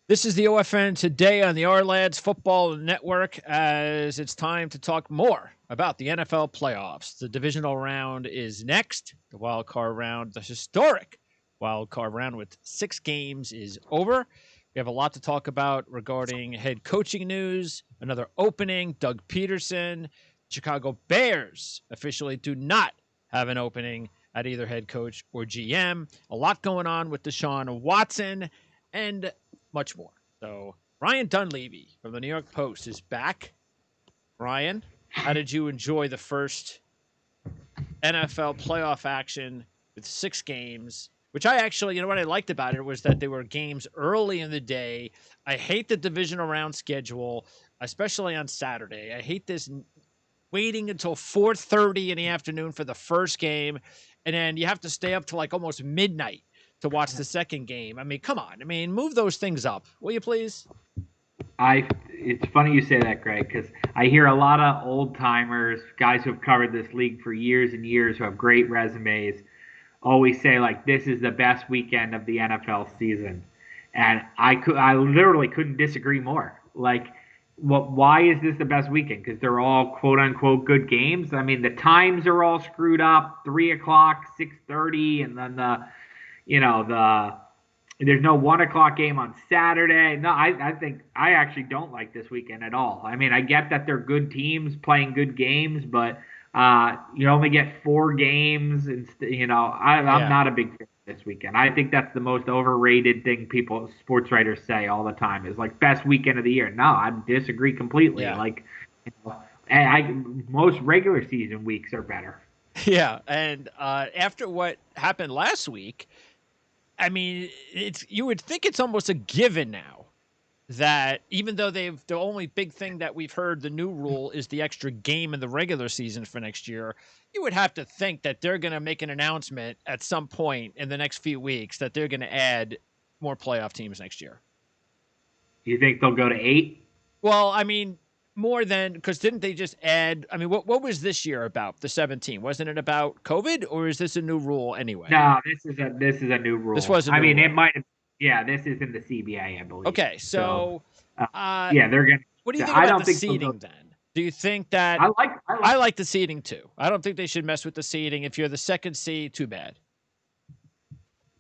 This is the OFN today on the Our Football Network as it's time to talk more about the NFL playoffs. The divisional round is next. The wild card round, the historic wild card round with 6 games is over. We have a lot to talk about regarding head coaching news, another opening, Doug Peterson. Chicago Bears officially do not have an opening at either head coach or GM. A lot going on with Deshaun Watson and much more. So Ryan Dunleavy from the New York Post is back. Ryan, how did you enjoy the first NFL playoff action with 6 games? Which I actually, what I liked about it was that they were games early in the day. I hate the divisional round schedule, especially on Saturday. I hate this waiting until 4:30 in the afternoon for the first game, and then you have to stay up till like almost midnight to watch the second game. I mean, come on. I mean, move those things up, will you please? It's funny you say that, Greg, because I hear a lot of old timers, guys who have covered this league for years and years, who have great resumes, always say like this is the best weekend of the NFL season, and I literally couldn't disagree more. Like, why is this the best weekend? Because they're all quote unquote good games. I mean, the times are all screwed up: 3:00, 6:30, and then there's no 1 o'clock game on Saturday. No, I think I actually don't like this weekend at all. I mean, I get that they're good teams playing good games, but you only get 4 games, and I'm not a big fan of this weekend. I think that's the most overrated thing sports writers say all the time is like best weekend of the year. No, I disagree completely. Yeah. Like, most regular season weeks are better. Yeah, and after what happened last week, I mean, you would think it's almost a given now that even though the only big thing that we've heard, the new rule is the extra game in the regular season for next year, you would have to think that they're going to make an announcement at some point in the next few weeks that they're going to add more playoff teams next year. You think they'll go to 8? Well, I mean, more than, because didn't they just add? I mean, what was this year about the 17? Wasn't it about COVID, or is this a new rule anyway? No, this is a new rule. This was a new rule. It might have. Yeah, this is in the CBA, I believe. Okay, so yeah, they're gonna. What do you think about the seeding then? Do you think that I like the seeding too? I don't think they should mess with the seeding. If you're the second seed, too bad.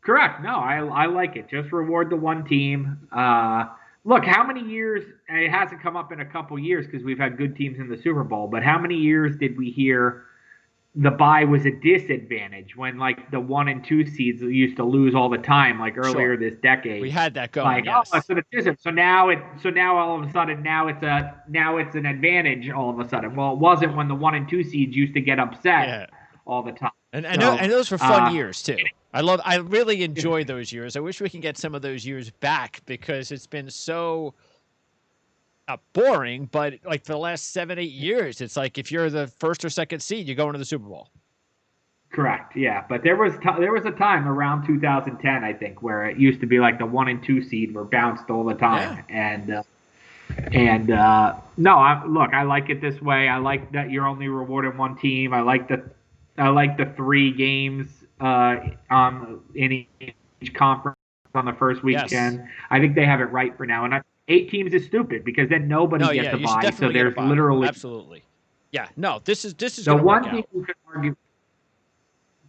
Correct. No, I like it. Just reward the one team. Look, how many years, it hasn't come up in a couple years because we've had good teams in the Super Bowl, but how many years did we hear the bye was a disadvantage when like the 1 and 2 seeds used to lose all the time, like earlier this decade? We had that going. Like, yes. So now all of a sudden now it's an advantage all of a sudden. Well, it wasn't when the 1 and 2 seeds used to get upset all the time. And those were fun years too. I really enjoyed those years. I wish we can get some of those years back because it's been so not boring, but like for the last 7-8 years, it's like if you're the first or second seed, you go into the Super Bowl. Correct. Yeah, but there was a time around 2010, I think, where it used to be like the 1 and 2 seed were bounced all the time, and no, I like it this way. I like that you're only rewarding one team. I like the 3 games in each conference on the first weekend. Yes. I think they have it right for now, and 8 teams is stupid because then nobody gets a bye. So there's literally absolutely, yeah. No, this is the one thing you could argue.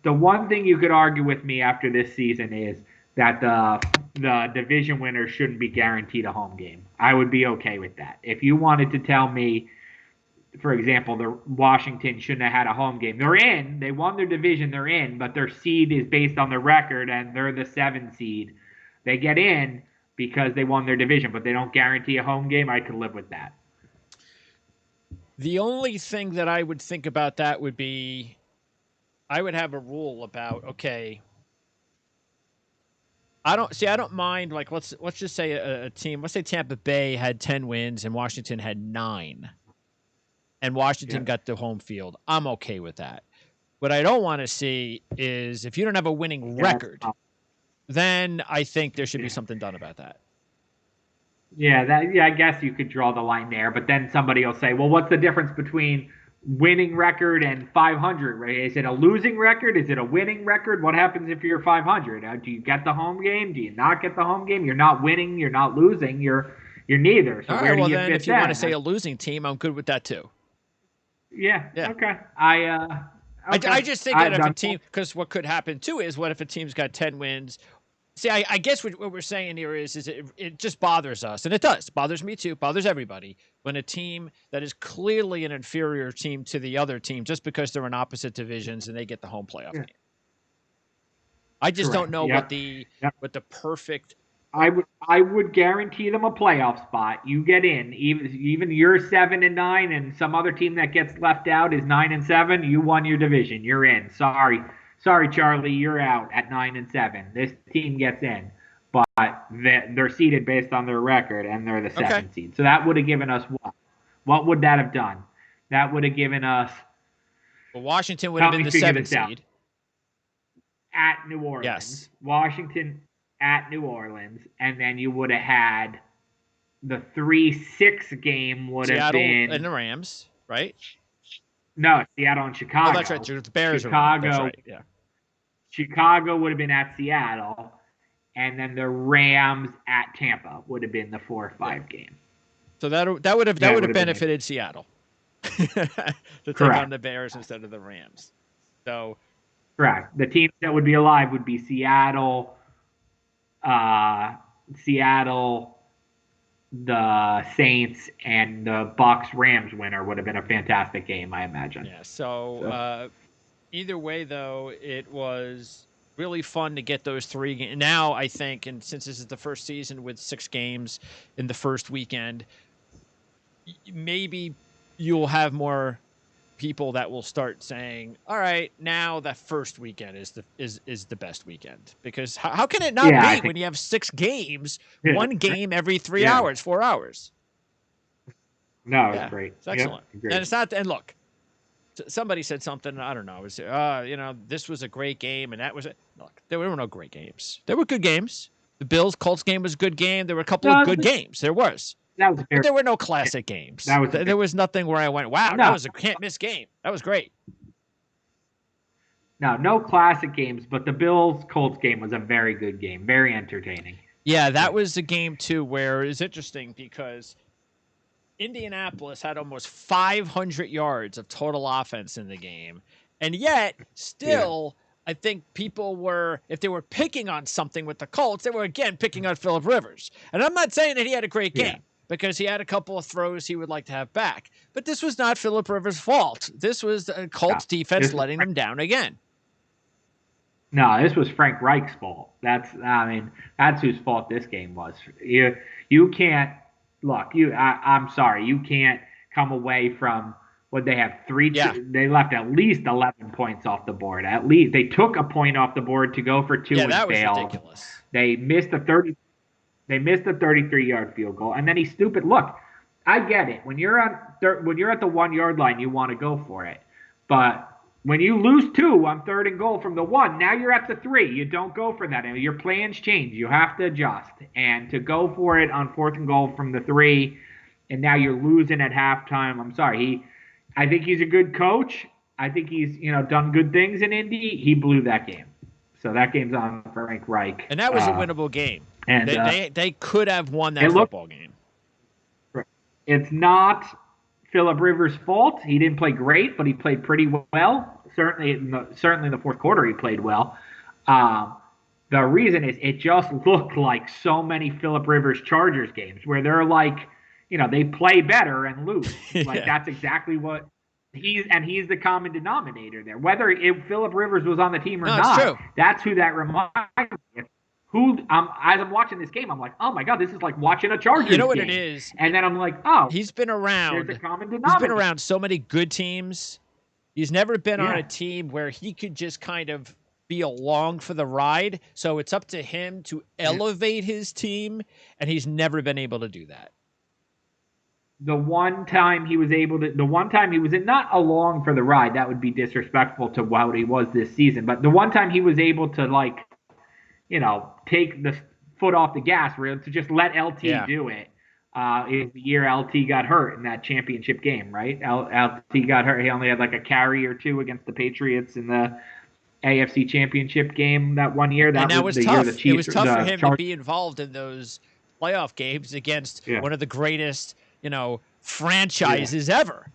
The one thing you could argue with me after this season is that the division winner shouldn't be guaranteed a home game. I would be okay with that. If you wanted to tell me, for example, the Washington shouldn't have had a home game. They're in. They won their division. They're in, but their seed is based on their record, and they're the 7 seed. They get in because they won their division, but they don't guarantee a home game. I could live with that. The only thing that I would think about that would be I would have a rule about, okay, I don't mind, like, let's just say a team, let's say Tampa Bay had 10 wins and Washington had 9. And Washington got the home field. I'm okay with that. What I don't want to see is if you don't have a winning record, then I think there should be something done about that. Yeah, I guess you could draw the line there, but then somebody will say, well, what's the difference between winning record and 500, right? Is it a losing record? Is it a winning record? What happens if you're 500? Do you get the home game? Do you not get the home game? You're not winning. You're not losing. You're neither. So All where right, do well, you then fit if you that? want to say a losing team, I'm good with that too. Yeah. Yeah. Okay. Okay. I just think that if a team, because what could happen too is what if a team's got 10 wins? See, I guess what we're saying here is it just bothers us, and it does. It bothers me too, bothers everybody, when a team that is clearly an inferior team to the other team, just because they're in opposite divisions and they get the home playoff game. I just don't know what the perfect. I would guarantee them a playoff spot. You get in, even you're 7-9, and some other team that gets left out is 9-7. You won your division. You're in. Sorry, Charlie, you're out at 9-7. This team gets in, but they're seeded based on their record, and they're the 7th seed. So that would have given us what? What would that have done? That would have given us. Well, Washington would have been the 7th seed at New Orleans. Yes, Washington at New Orleans, and then you would have had the 3-6 game would have been and the Rams, right? No, Seattle and Chicago. Oh, that's right. The Bears Chicago, that's right. Yeah. Chicago would have been at Seattle, and then the Rams at Tampa would have been the 4-5 game. So that would have benefited Seattle to take on the Bears instead of the Rams. So correct. The teams that would be alive would be Seattle, the Saints, and the Bucs-Rams winner would have been a fantastic game, I imagine. Yeah. So either way, though, it was really fun to get those 3 games. Now I think, and since this is the first season with 6 games in the first weekend, maybe you'll have more people that will start saying, all right, now that first weekend is the best weekend, because how can it not be when you have 6 games, 1 game every 3 hours, 4 hours? No, it's great. It's excellent. And it's not, and look, somebody said something, I don't know, it was, this was a great game, and that was it. Look, there were no great games. There were good games. The Bills-Colts game was a good game. There were a couple of good games. There was. But there were no classic games. There was nothing where I went, wow, that was a can't-miss game. That was great. No classic games, but the Bills-Colts game was a very good game, very entertaining. Yeah, that was a game, too, where it's interesting because Indianapolis had almost 500 yards of total offense in the game, and yet still I think people were, if they were picking on something with the Colts, they were, again, picking on Phillip Rivers. And I'm not saying that he had a great game. Because he had a couple of throws he would like to have back. But this was not Phillip Rivers' fault. This was the Colts defense letting them down again. No, this was Frank Reich's fault. That's whose fault this game was. You can't look. I'm sorry. You can't come away from what they have 3. They left at least 11 points off the board. At least they took a point off the board to go for 2 and that was failed. Ridiculous. They missed a 33-yard field goal, and then he's stupid. Look, I get it. When you're at the 1-yard line, you want to go for it. But when you lose 2 on 3rd and goal from the 1, now you're at the 3. You don't go for that. And your plans change. You have to adjust. And to go for it on 4th and goal from the 3, and now you're losing at halftime. I'm sorry. I think he's a good coach. I think he's done good things in Indy. He blew that game. So that game's on Frank Reich. And that was a winnable game. And they could have won that football game. It's not Phillip Rivers' fault. He didn't play great, but he played pretty well. Certainly in the fourth quarter, he played well. The reason is it just looked like so many Phillip Rivers Chargers games where they're like, they play better and lose. Like that's exactly what he's the common denominator there. Whether Phillip Rivers was on the team or not, true. That's who that reminds me of. As I'm watching this game, I'm like, oh my God, this is like watching a Chargers game. You know what it is? And then I'm like, oh, he's been around. There's a common denominator. He's been around so many good teams. He's never been on a team where he could just kind of be along for the ride. So it's up to him to elevate his team, and he's never been able to do that. The one time he was not along for the ride, that would be disrespectful to what he was this season. But the one time he was able to take the foot off the gas to just let LT do it. is the year LT got hurt in that championship game, right? LT got hurt. He only had like a carry or two against the Patriots in the AFC Championship game that one year. That was the tough. year the Chiefs. It was tough for him to be involved in those playoff games against one of the greatest, franchises ever.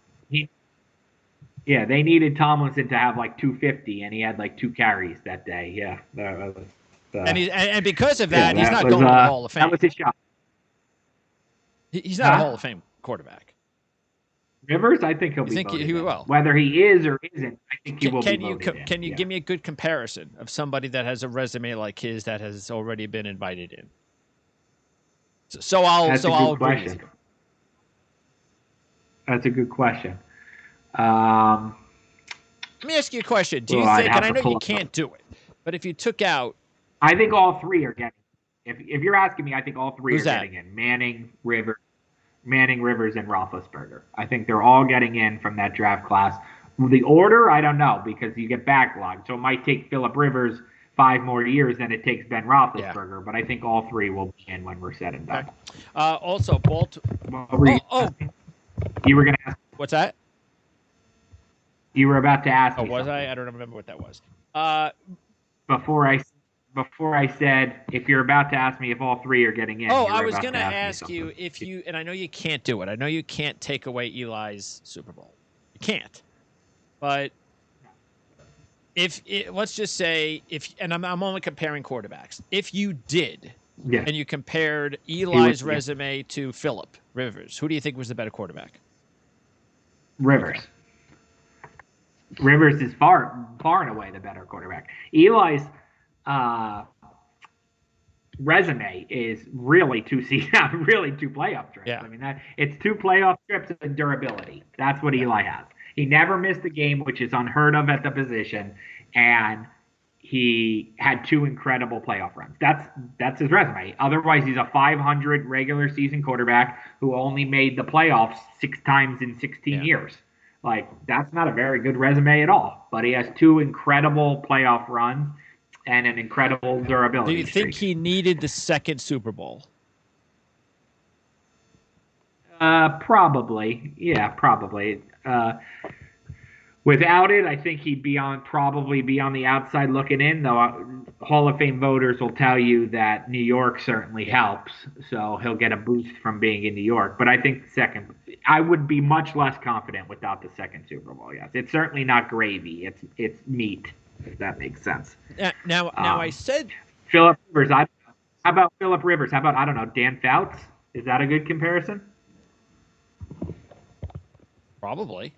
They needed Tomlinson to have like 250, and he had like 2 carries that day. Yeah, that was, and because of that, he's not going to the Hall of Fame. That was his shot. He's not a Hall of Fame quarterback. Rivers, I think he'll be. Think he will. Whether he is or isn't, I think he will be voted in. Can you give me a good comparison of somebody that has a resume like his that has already been invited in? I'll agree with you. That's a good question. Let me ask you a question. Do you think, and I know you can't do it, but if you took out... I think all 3 are getting If you're asking me, I think all 3 are getting in. Manning, Rivers, and Roethlisberger. I think they're all getting in from that draft class. The order, I don't know, because you get backlogged. So it might take Phillip Rivers 5 more years than it takes Ben Roethlisberger. Yeah. But I think all 3 will be in when we're said and done. Also, you were going to ask. What's that? You were about to ask. Oh, was I? I don't remember what that was. Before I said, if you're about to ask me if all 3 are getting in. Oh, I was going to ask you if you, and I know you can't do it. I know you can't take away Eli's Super Bowl. You can't. But let's just say and I'm only comparing quarterbacks. If you did, and you compared Eli's resume to Phillip Rivers, who do you think was the better quarterback? Rivers. Okay. Rivers is far and away the better quarterback. Eli's resume is really 2 playoff trips. Yeah. I mean, it's 2 playoff trips and durability. That's what Eli has. He never missed a game, which is unheard of at the position, and he had 2 incredible playoff runs. That's his resume. Otherwise, he's a 500 regular season quarterback who only made the playoffs 6 times in 16 years. Like, that's not a very good resume at all. But he has 2 incredible playoff runs and an incredible durability. Do you think he needed the second Super Bowl? Probably. Yeah, probably. Without it, I think he'd probably be on the outside looking in, though Hall of Fame voters will tell you that New York certainly helps, so he'll get a boost from being in New York. But I think I would be much less confident without the second Super Bowl, yes. It's certainly not gravy. It's meat, if that makes sense. Now I said... Phillip Rivers. How about Phillip Rivers? How about, I don't know, Dan Fouts? Is that a good comparison? Probably.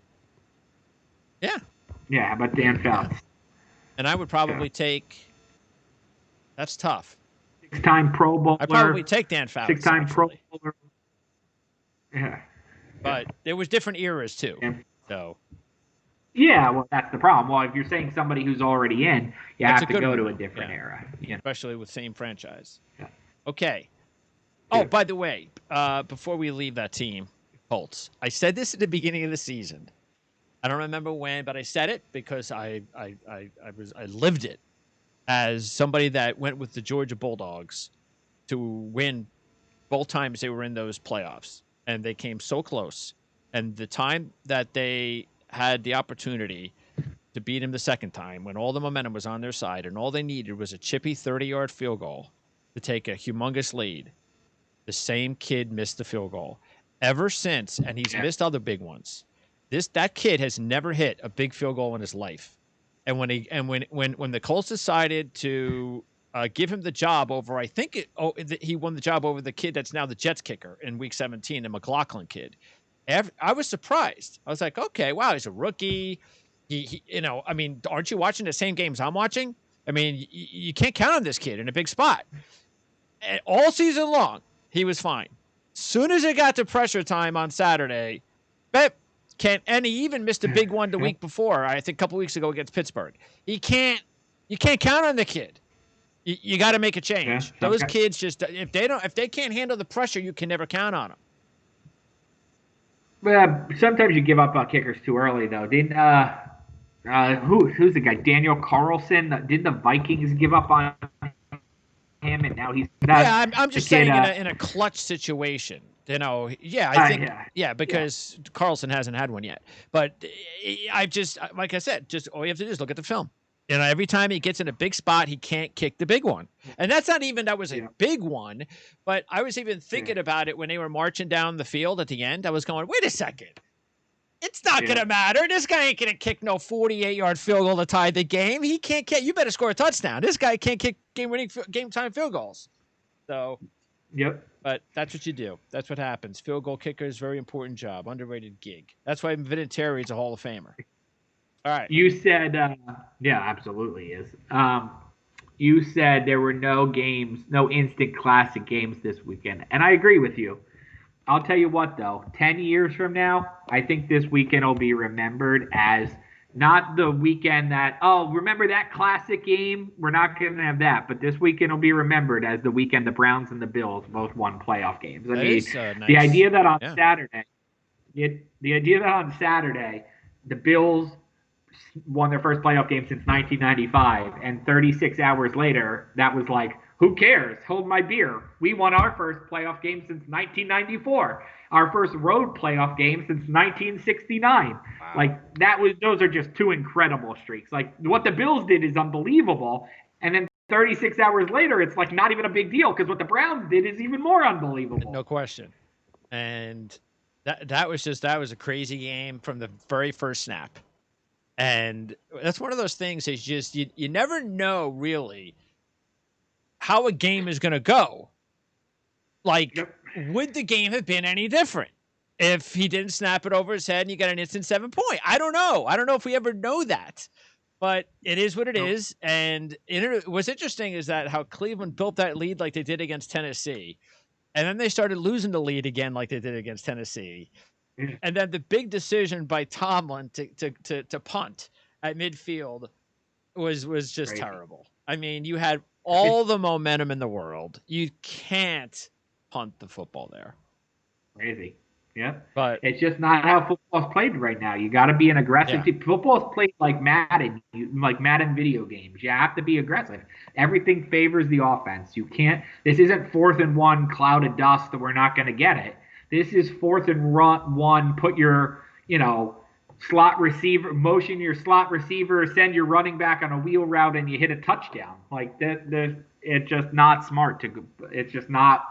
Yeah. Yeah, how about Dan Fouts? And I would probably take... That's tough. 6-time Pro Bowler. I'd probably take Dan Fouts. 6-time Pro Bowler. Yeah. But there was different eras, too. Yeah. So... Yeah, well, that's the problem. Well, if you're saying somebody who's already in, you have to go to a different era. Especially with same franchise. Yeah. Okay. Oh, by the way, before we leave that team, Colts, I said this at the beginning of the season. I don't remember when, but I said it because I lived it as somebody that went with the Georgia Bulldogs to win both times they were in those playoffs, and they came so close. And the time that they had the opportunity to beat him the second time, when all the momentum was on their side and all they needed was a chippy 30-yard field goal to take a humongous lead, the same kid missed the field goal. Ever since, and he's missed other big ones, that kid has never hit a big field goal in his life. And when the Colts decided to give him the job over, I think he won the job over the kid that's now the Jets kicker in Week 17, the McLaughlin kid. I was surprised. I was like, okay, wow, he's a rookie. I mean, aren't you watching the same games I'm watching? I mean, you can't count on this kid in a big spot. And all season long, he was fine. Soon as it got to pressure time on Saturday, and he even missed a big one the week before, I think a couple weeks ago against Pittsburgh. You can't count on the kid. You got to make a change. Yeah, those kids just if they can't handle the pressure, you can never count on them. Sometimes you give up on kickers too early, though. Didn't who's the guy? Daniel Carlson. Did the Vikings give up on him, and now he's not? Yeah, I'm just saying in a clutch situation. I think, because Carlson hasn't had one yet. But I've just, like I said, just all you have to do is look at the film. Every time he gets in a big spot, he can't kick the big one. And that's not even, that was a big one. But I was even thinking about it when they were marching down the field at the end. I was going, wait a second. It's not going to matter. This guy ain't going to kick no 48-yard field goal to tie the game. He can't kick. You better score a touchdown. This guy can't kick game-time field goals. So, but that's what you do. That's what happens. Field goal kicker is a very important job, underrated gig. That's why Vinatieri is a Hall of Famer. All right. You said, absolutely is. You said there were no instant classic games this weekend. And I agree with you. I'll tell you what, though. 10 years from now, I think this weekend will be remembered as not the weekend that, remember that classic game? We're not going to have that. But this weekend will be remembered as the weekend the Browns and the Bills both won playoff games. Nice. The idea that on Saturday, the Bills won their first playoff game since 1995, and 36 hours later, that was like, who cares? Hold my beer. We won our first playoff game since 1994. Our first road playoff game since 1969. Wow. Like those are just two incredible streaks. Like what the Bills did is unbelievable. And then 36 hours later, it's like not even a big deal because what the Browns did is even more unbelievable. No question. And that was a crazy game from the very first snap. And that's one of those things is just, you never know really how a game is going to go. Like, would the game have been any different if he didn't snap it over his head and you got an instant 7-point? I don't know. I don't know if we ever know that, but it is what it is. And what's interesting is that how Cleveland built that lead like they did against Tennessee. And then they started losing the lead again like they did against Tennessee. And then the big decision by Tomlin to punt at midfield was just terrible. I mean, you had all the momentum in the world. You can't punt the football there. Crazy. Yeah. But it's just not how football's played right now. You got to be an aggressive team. Football's played like Madden video games. You have to be aggressive. Everything favors the offense. You can't – this isn't 4th and 1 cloud of dust that we're not going to get it. This is 4th and 1, put your, slot receiver, motion your slot receiver, send your running back on a wheel route, and you hit a touchdown. Like, it's just not smart. It's just not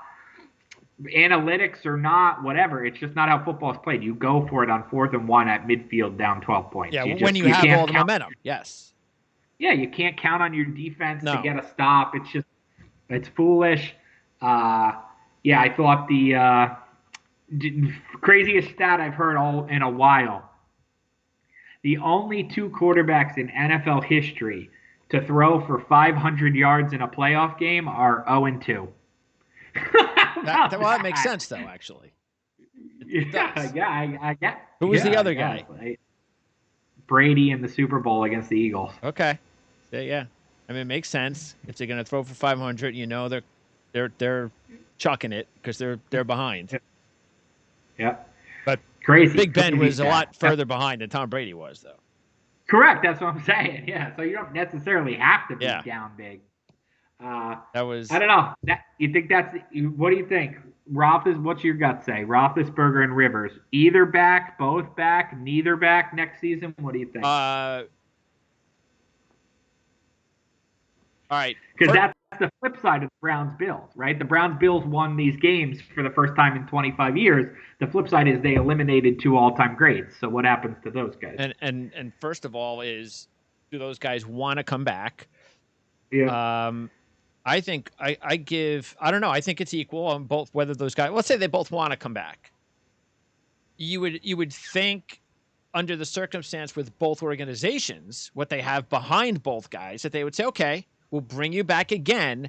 analytics or not whatever. It's just not how football is played. You go for it on 4th and 1 at midfield down 12 points. Yeah, when you have all the momentum, yes. Yeah, you can't count on your defense to get a stop. It's foolish. I thought the craziest stat I've heard in a while. The only 2 quarterbacks in NFL history to throw for 500 yards in a playoff game are 0-2. That makes sense, though, actually. I get. Who was the other guy? Brady in the Super Bowl against the Eagles. Okay. Yeah. I mean, it makes sense. If they're going to throw for 500, they're chucking it because they're behind. Yeah. But crazy. Big Ben was a lot further behind than Tom Brady was, though. Correct. That's what I'm saying. Yeah. So you don't necessarily have to be down big. That was. I don't know. You think that's? What do you think? What's your gut say? Roethlisberger and Rivers, either back, both back, neither back next season. What do you think? All right. Because that's the flip side of the Browns-Bills, right? The Browns-Bills won these games for the first time in 25 years. The flip side is they eliminated 2 all-time greats. So what happens to those guys? And first of all do those guys want to come back? Yeah. I think I don't know. I think it's equal on both, whether those guys, let's say they both want to come back. You would think under the circumstance with both organizations, what they have behind both guys, that they would say, okay, we'll bring you back again.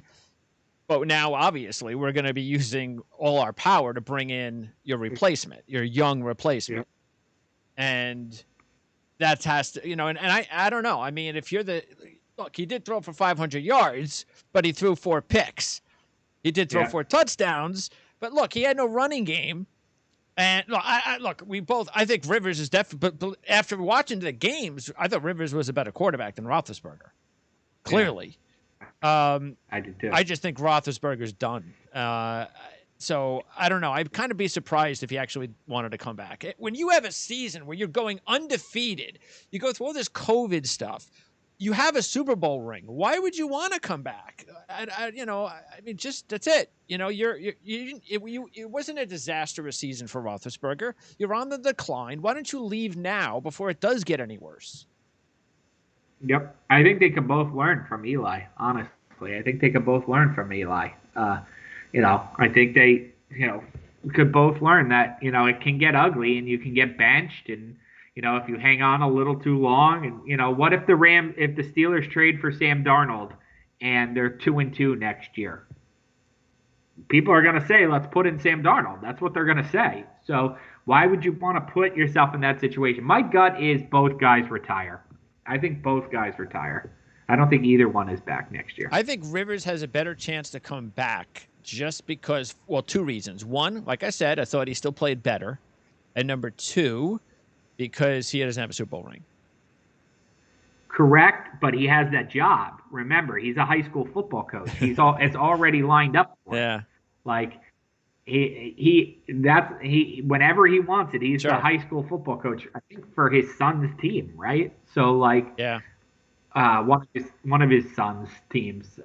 But now, obviously, we're going to be using all our power to bring in your replacement, your young replacement. Yeah. And that has to, and I don't know. I mean, if you're look, he did throw for 500 yards, but he threw 4 picks. He did throw 4 touchdowns, but look, he had no running game. And look, I think Rivers is definitely, but after watching the games, I thought Rivers was a better quarterback than Roethlisberger. Clearly. I did too. I just think Roethlisberger's done. So I don't know. I'd kind of be surprised if he actually wanted to come back. When you have a season where you're going undefeated, you go through all this COVID stuff, you have a Super Bowl ring. Why would you want to come back? I mean, just that's it. It wasn't a disastrous season for Roethlisberger. You're on the decline. Why don't you leave now before it does get any worse? Yep. I think they can both learn from Eli, honestly. I think they can both learn from Eli. I think they, could both learn that, it can get ugly and you can get benched and, if you hang on a little too long and, what if the Steelers trade for Sam Darnold and they're 2-2 next year? People are going to say, let's put in Sam Darnold. That's what they're going to say. So why would you want to put yourself in that situation? My gut is both guys retire. I think both guys retire. I don't think either one is back next year. I think Rivers has a better chance to come back just because, well, two reasons. One, like I said, I thought he still played better. And number two, because he doesn't have a Super Bowl ring. Correct, but he has that job. Remember, he's a high school football coach. It's already lined up for him. Yeah. Like whenever he wants it, he's Sure. the high school football coach, I think, for his son's team, right? So yeah. One of his son's teams.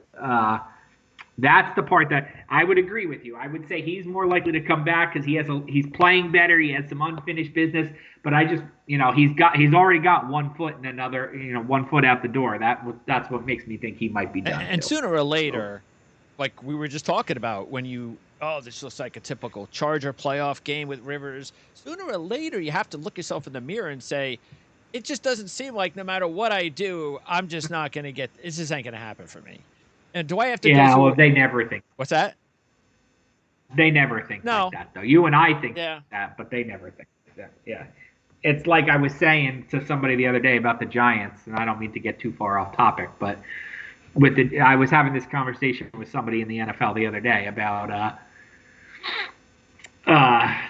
That's the part that I would agree with you. I would say he's more likely to come back because he's playing better. He has some unfinished business, but I just he's already got 1 foot in another 1 foot out the door. That's what makes me think he might be done. And sooner or later, like we were just talking about, this looks like a typical Charger playoff game with Rivers. Sooner or later, you have to look yourself in the mirror and say, it just doesn't seem like no matter what I do, I'm just not going to get – this just ain't going to happen for me. And do I have to go through – well, they never think. What's that? They never think like that, though. You and I think that, but they never think like that. Yeah. It's like I was saying to somebody the other day about the Giants, and I don't mean to get too far off topic, but I was having this conversation with somebody in the NFL the other day about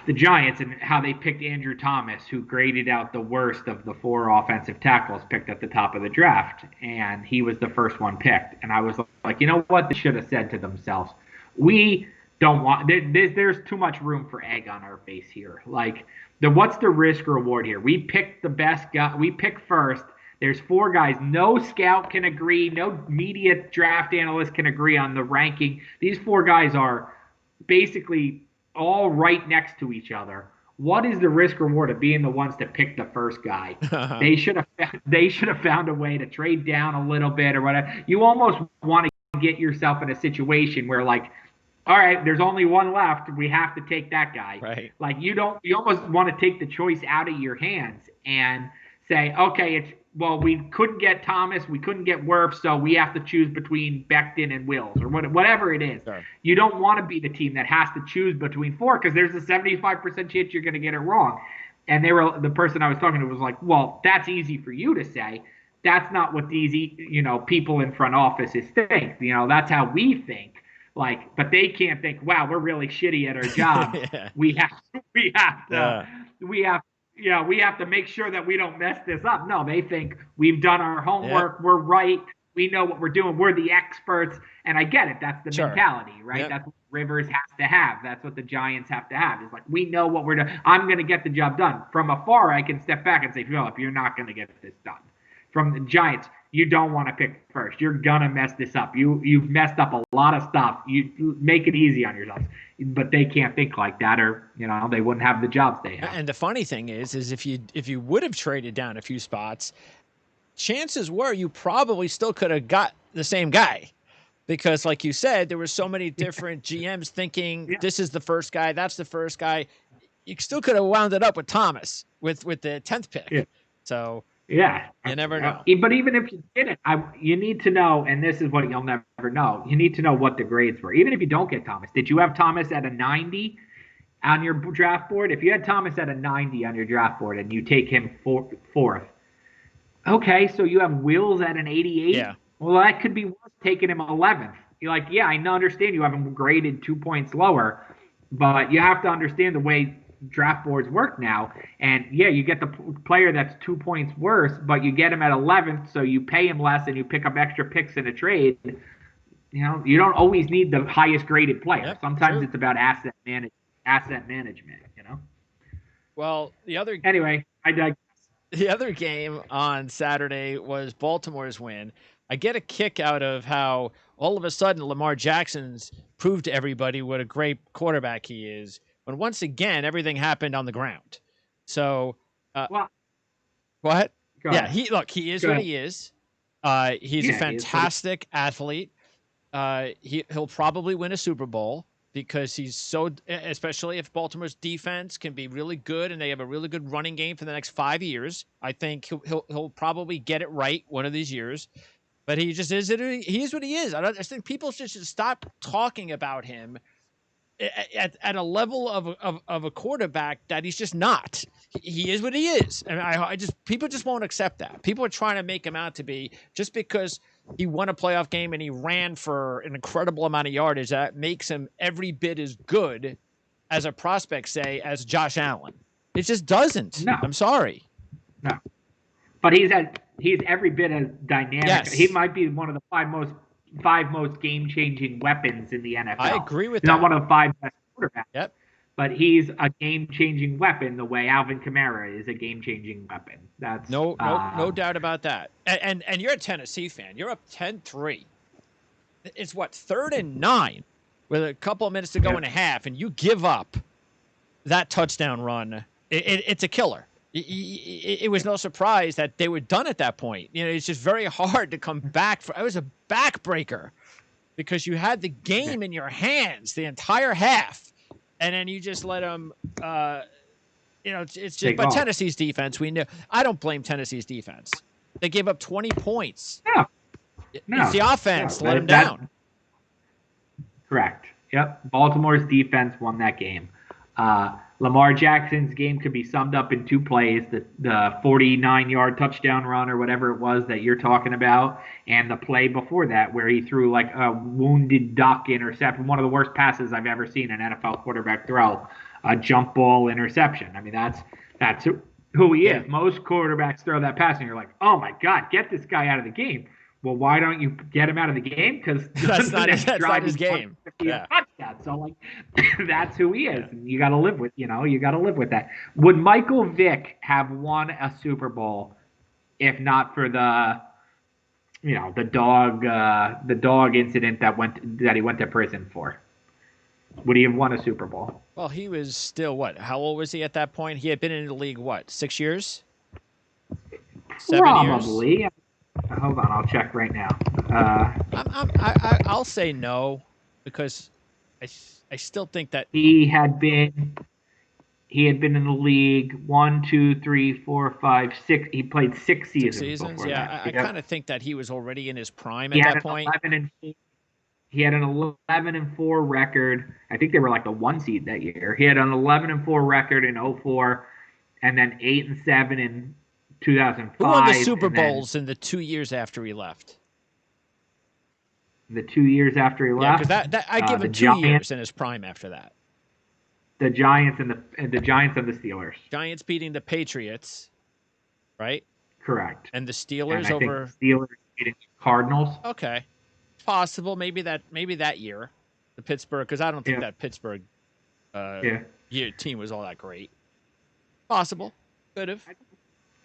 the Giants and how they picked Andrew Thomas, who graded out the worst of the 4 offensive tackles picked at the top of the draft, and he was the first one picked. And I was like, you know what? They should have said to themselves, we don't want there's too much room for egg on our face here. Like, what's the risk reward here? We picked the best guy. We picked first. There's 4 guys. No scout can agree. No media draft analyst can agree on the ranking. These 4 guys are basically all right next to each other. What is the risk reward of being the ones to pick the first guy? They should have found a way to trade down a little bit or whatever. You almost want to get yourself in a situation where, like, all right, there's only one left. We have to take that guy. Right. Like, you almost want to take the choice out of your hands and say, okay, we couldn't get Thomas, we couldn't get Wirfs, so we have to choose between Becton and Wills or whatever it is. Sure. You don't want to be the team that has to choose between 4 because there's a 75% chance you're going to get it wrong. And the person I was talking to was like, well, that's easy for you to say. That's not what these people in front offices think. That's how we think. Like, but they can't think, wow, we're really shitty at our job. Yeah. We have to make sure that we don't mess this up. No, they think we've done our homework. Yeah. We're right. We know what we're doing. We're the experts. And I get it. That's the mentality, right? Yep. That's what Rivers has to have. That's what the Giants have to have. It's like, we know what we're doing. I'm going to get the job done. From afar, I can step back and say, Philip, you're not going to get this done. From the Giants, you don't want to pick first. You're going to mess this up. You've messed up a lot of stuff. You make it easy on yourselves. But they can't think like that, or they wouldn't have the jobs they have. And the funny thing is if you would have traded down a few spots, chances were you probably still could have got the same guy. Because like you said, there were so many different GMs thinking this is the first guy, that's the first guy. You still could have wound it up with Thomas with the 10th pick. Yeah. So yeah, you never know. But even if you didn't, you need to know, and this is what you'll never know. You need to know what the grades were. Even if you don't get Thomas, did you have Thomas at a 90 on your draft board? If you had Thomas at a 90 on your draft board and you take him fourth, okay, so you have Wills at an 88. Yeah. Well, that could be worse taking him 11th. You're like, yeah, I understand you have him graded 2 points lower, but you have to understand the way draft boards work now. And yeah, you get the player that's 2 points worse, but you get him at 11th, so you pay him less and you pick up extra picks in a trade. You don't always need the highest graded player. Yep, Sometimes true. it's about asset management. Well, the other Anyway, I digress. the other game on Saturday was Baltimore's win. I get a kick out of how all of a sudden Lamar Jackson's proved to everybody what a great quarterback he is. When once again everything happened on the ground. So, Well, what? go Yeah, ahead. he is Go what ahead. he is. He's a Yeah, he is. But fantastic athlete. He'll probably win a Super Bowl because he's so, especially if Baltimore's defense can be really good and they have a really good running game for the next 5 years. I think he'll probably get it right one of these years. But he just is it. He is what he is. I think people should stop talking about him at a level of a quarterback that he's just not. He is what he is, and I just people just won't accept that. People are trying to make him out to be just because he won a playoff game and he ran for an incredible amount of yardage that makes him every bit as good as a prospect, say, as Josh Allen. It just doesn't. no, I'm sorry. no. But he's every bit as dynamic. He Yes, might be one of the five most game changing weapons in the I NFL. agree with He's not that. one of the five best quarterbacks, Yep. but he's a game changing weapon the way Alvin Kamara is a game changing weapon. That's No doubt about that. And you're a Tennessee fan. You're up 10-3. It's what, 3rd and 9 with a couple of minutes to go yeah. in a half, and you give up that touchdown run. It's a killer. It was no surprise that they were done at that point. It's just very hard to come back. It was a backbreaker because you had the game in your hands the entire half, and then you just let them. It's just. Take But off. Tennessee's defense, we knew. I don't blame Tennessee's defense. They gave up 20 points. No, no, It's the offense no, let them down. Correct. Yep. Baltimore's defense won that game. Lamar Jackson's game could be summed up in two plays: the 49-yard touchdown run or whatever it was that you're talking about, and the play before that where he threw like a wounded duck interception, one of the worst passes I've ever seen an NFL quarterback throw, a jump ball interception. I mean, that's who he is. Yeah. Most quarterbacks throw that pass, and you're like, oh my God, get this guy out of the game. Well, why don't you get him out of the game? Because That's not his game. Yeah. Touchdown. So like, that's who he is, and you got to live with. You got to live with that. Would Michael Vick have won a Super Bowl if not for the dog incident that he went to prison for? Would he have won a Super Bowl? Well, he was still what? How old was he at that point? He had been in the league, what, 6 years? 7 years? Probably. Hold on, I'll check right now. I'll say no because I still think that He had been in the league 1, 2, 3, 4, 5, 6. He played 6 seasons. Before yeah, that. I kind of think that he was already in his prime He at had that point. He had an 11-4 record. I think they were like the 1 seed that year. He had an 11-4 record in 04, and then 8-7 in 2005. Who won the Super Bowls in the 2 years after he left? The 2 years after he Yeah, left. because that I give him 2 Giants, years in his prime after that. The Giants and the Steelers. Giants beating the Patriots, right? Correct. And the Steelers And I over. think the Steelers beating the Cardinals. Okay, possible. Maybe that year, the Pittsburgh, because I don't think that Pittsburgh team was all that great. Possible, could have.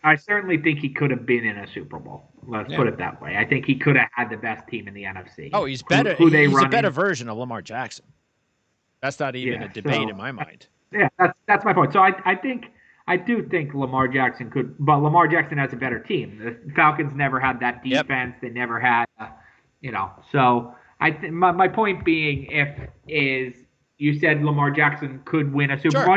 I certainly think he could have been in a Super Bowl. Let's put it that way. I think he could have had the best team in the NFC. Oh, he's better. He's a better version of Lamar Jackson. That's not even a debate in my mind. Yeah, that's my point. So I do think Lamar Jackson could, but Lamar Jackson has a better team. The Falcons never had that defense. They never had, So I think my point being, is you said Lamar Jackson could win a Super Bowl.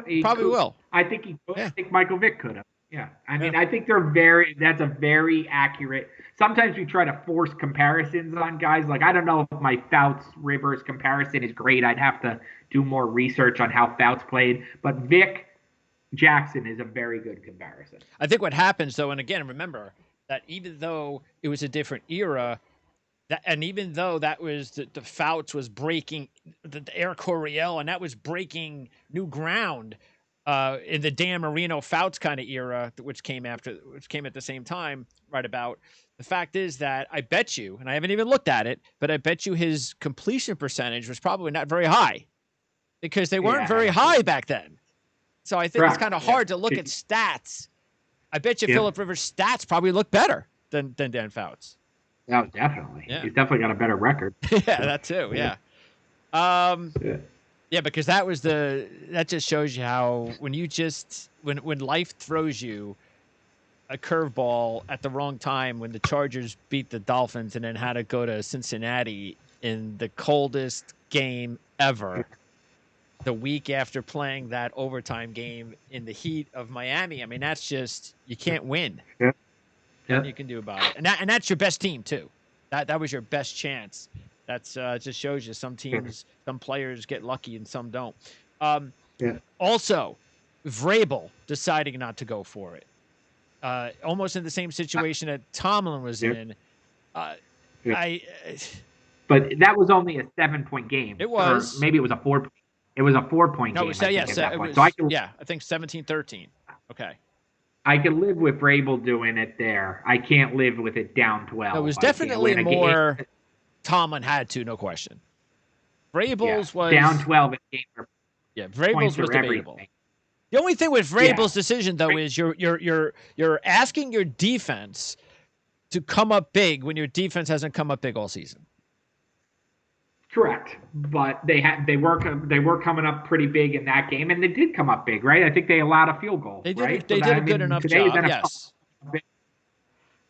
He probably will. I think he could. I think Michael Vick could have. Yeah, I mean, I think that's a very accurate. Sometimes we try to force comparisons on guys. Like, I don't know if my Fouts-Rivers comparison is great. I'd have to do more research on how Fouts played. But Vick Jackson is a very good comparison. I think what happens, though, and again, remember that even though it was a different era, and even though that was the Fouts was breaking the Air Coryell, and that was breaking new ground, in the Dan Marino Fouts kind of era, which came at the same time, right about, The fact is that I bet you, and I haven't even looked at it, but I bet you his completion percentage was probably not very high because they weren't very high back then. So I think it's kind of hard to look at stats. I bet you Phillip Rivers' stats probably look better than Dan Fouts. No, definitely. Yeah. He's definitely got a better record. Yeah, that too. Yeah. Yeah, because that just shows you how when life throws you a curveball at the wrong time, when the Chargers beat the Dolphins and then had to go to Cincinnati in the coldest game ever, the week after playing that overtime game in the heat of Miami. I mean, that's just, you can't win. Yeah. Nothing you can do about it. And that's your best team too. That was your best chance. That's just shows you some teams, some players get lucky and some don't. Also, Vrabel deciding not to go for it. Almost in the same situation that Tomlin was in. But that was only a 7-point game. It was. Or maybe it was a 4. It was a 4-point game. I think 17-13. Okay. I could live with Vrabel doing it there. I can't live with it down 12. It was definitely more Tomlin had to, no question. Vrabel's was down 12 in game. Yeah, Vrabel's was debatable. The only thing with Vrabel's decision, though, is you're asking your defense to come up big when your defense hasn't come up big all season. Correct, but they were coming up pretty big in that game, and they did come up big, right? I think they allowed a field goal. They did. Right? They did a good enough job. Yes.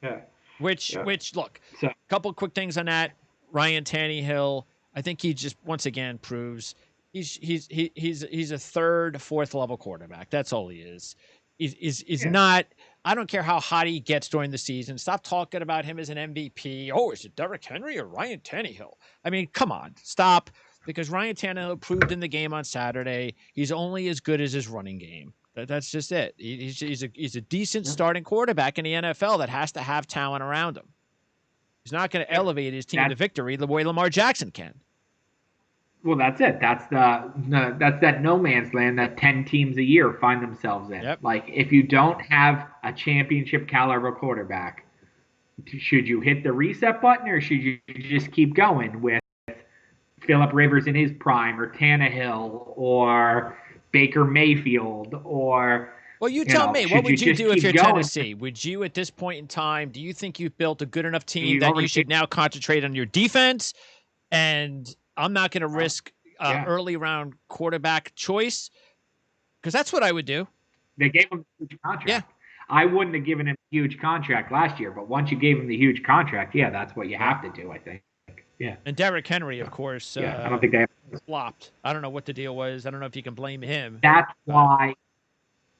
Yeah. Which look, a couple quick things on that. Ryan Tannehill, I think he just once again proves he's a third, fourth level quarterback. That's all he is. He's not. I don't care how hot he gets during the season. Stop talking about him as an MVP. Oh, is it Derrick Henry or Ryan Tannehill? I mean, come on, stop. Because Ryan Tannehill proved in the game on Saturday he's only as good as his running game. That's just it. He's a decent starting quarterback in the NFL that has to have talent around him. He's not going to elevate his team to victory the way Lamar Jackson can. Well, that's it. That's that no man's land that 10 teams a year find themselves in. Yep. Like, if you don't have a championship caliber quarterback, should you hit the reset button or should you just keep going with Phillip Rivers in his prime or Tannehill or Baker Mayfield or... Well, you tell me, what would you do if you're Tennessee? Would you, at this point in time, do you think you've built a good enough team that you should now concentrate on your defense? And I'm not going to risk early round quarterback choice, because that's what I would do. They gave him a huge contract. Yeah. I wouldn't have given him a huge contract last year, but once you gave him the huge contract, that's what you have to do, I think. Yeah. And Derrick Henry, of course, I don't think they flopped. I don't know what the deal was. I don't know if you can blame him. That's why.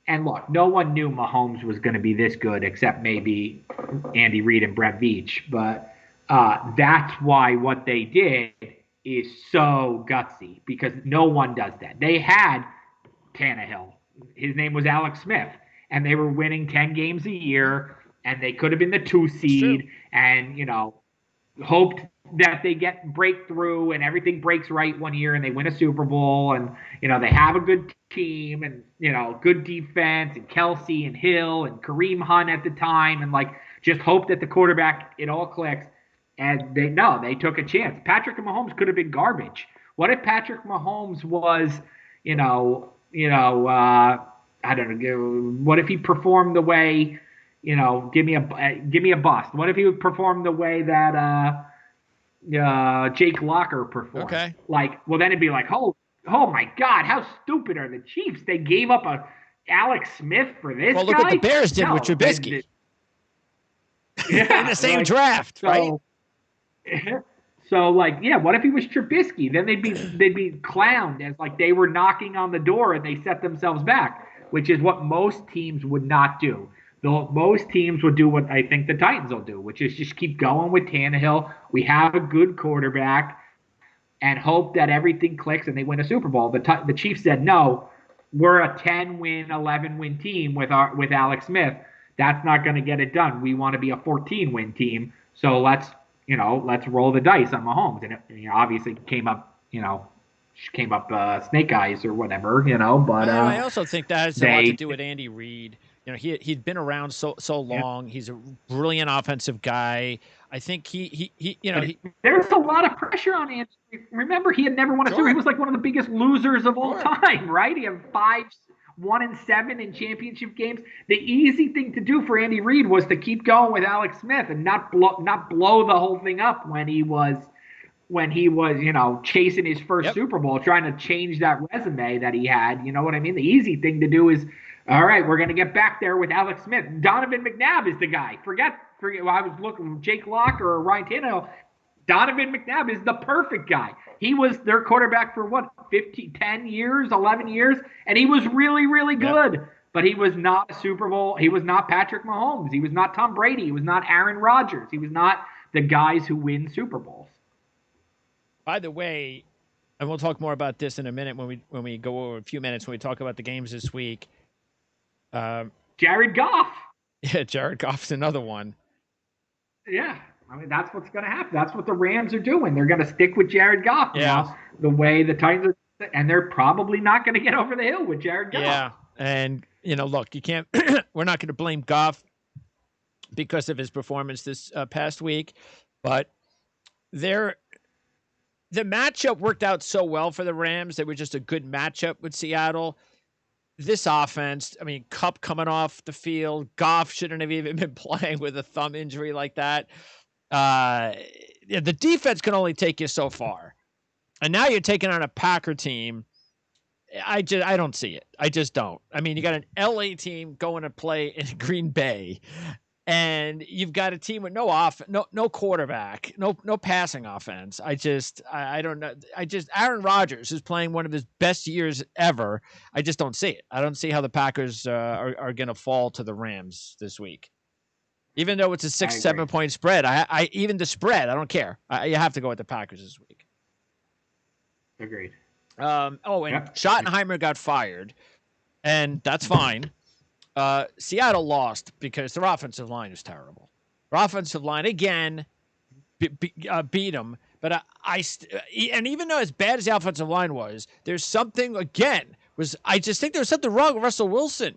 And look, no one knew Mahomes was going to be this good except maybe Andy Reid and Brett Veach. But that's why what they did is so gutsy, because no one does that. They had Tannehill. His name was Alex Smith. And they were winning 10 games a year. And they could have been the 2 seed. And, hoped that they get breakthrough and everything breaks right one year and they win a Super Bowl and, they have a good team and, good defense and Kelsey and Hill and Kareem Hunt at the time and just hope that the quarterback, it all clicks. And they took a chance. Patrick Mahomes could have been garbage. What if Patrick Mahomes was, I don't know, what if he performed the way, give me a bust. What if he would perform the way that Jake Locker performed? Okay. Well, then it'd be like, oh my God, how stupid are the Chiefs? They gave up a Alex Smith for this guy? Well, look what the Bears did with Trubisky. In the same draft, right? So, what if he was Trubisky? Then they'd be clowned as they were knocking on the door and they set themselves back, which is what most teams would not do. Most teams would do what I think the Titans will do, which is just keep going with Tannehill. We have a good quarterback and hope that everything clicks and they win a Super Bowl. The Chiefs said, no, we're a 10-win, 11-win team with Alex Smith. That's not going to get it done. We want to be a 14-win team. So let's roll the dice on Mahomes. And it obviously came up snake eyes or whatever, but I also think that has a lot to do with Andy Reid. he'd been around so long. He's a brilliant offensive guy. I think there's a lot of pressure on Andy. Remember, he had never won a Super. He was like one of the biggest losers of all time, right? He had 1-7 in championship games. The easy thing to do for Andy Reid was to keep going with Alex Smith and not blow the whole thing up when he was chasing his first Super Bowl, trying to change that resume that he had. You know what I mean? The easy thing to do is, all right, we're going to get back there with Alex Smith. Donovan McNabb is the guy. Forget. I was looking Jake Locker or Ryan Tannehill. Donovan McNabb is the perfect guy. He was their quarterback for 10 years, 11 years, and he was really, really good. Yep. But he was not a Super Bowl. He was not Patrick Mahomes. He was not Tom Brady. He was not Aaron Rodgers. He was not the guys who win Super Bowls. By the way, and we'll talk more about this in a minute when we go over a few minutes when we talk about the games this week. Jared Goff. Yeah, Jared Goff's another one. Yeah, I mean, that's what's going to happen. That's what the Rams are doing. They're going to stick with Jared Goff now, the way the Titans are, and they're probably not going to get over the hill with Jared Goff. Yeah, and, look, you can't – we're not going to blame Goff because of his performance this past week, but the matchup worked out so well for the Rams. They were just a good matchup with Seattle. This offense, I mean, Kupp coming off the field, Goff shouldn't have even been playing with a thumb injury like that. The defense can only take you so far. And now you're taking on a Packer team. I don't see it. I just don't. I mean, you got an LA team going to play in Green Bay, and you've got a team with no quarterback, no passing offense. I don't know. Aaron Rodgers is playing one of his best years ever. I just don't see it. I don't see how the Packers are going to fall to the Rams this week. Even though it's a 6-7 point spread, I even the spread, I don't care. You have to go with the Packers this week. Agreed. Schottenheimer got fired, and that's fine. Seattle lost because their offensive line is terrible. Their offensive line, again, beat them. But and even though as bad as the offensive line was, there's something, I just think there's something wrong with Russell Wilson.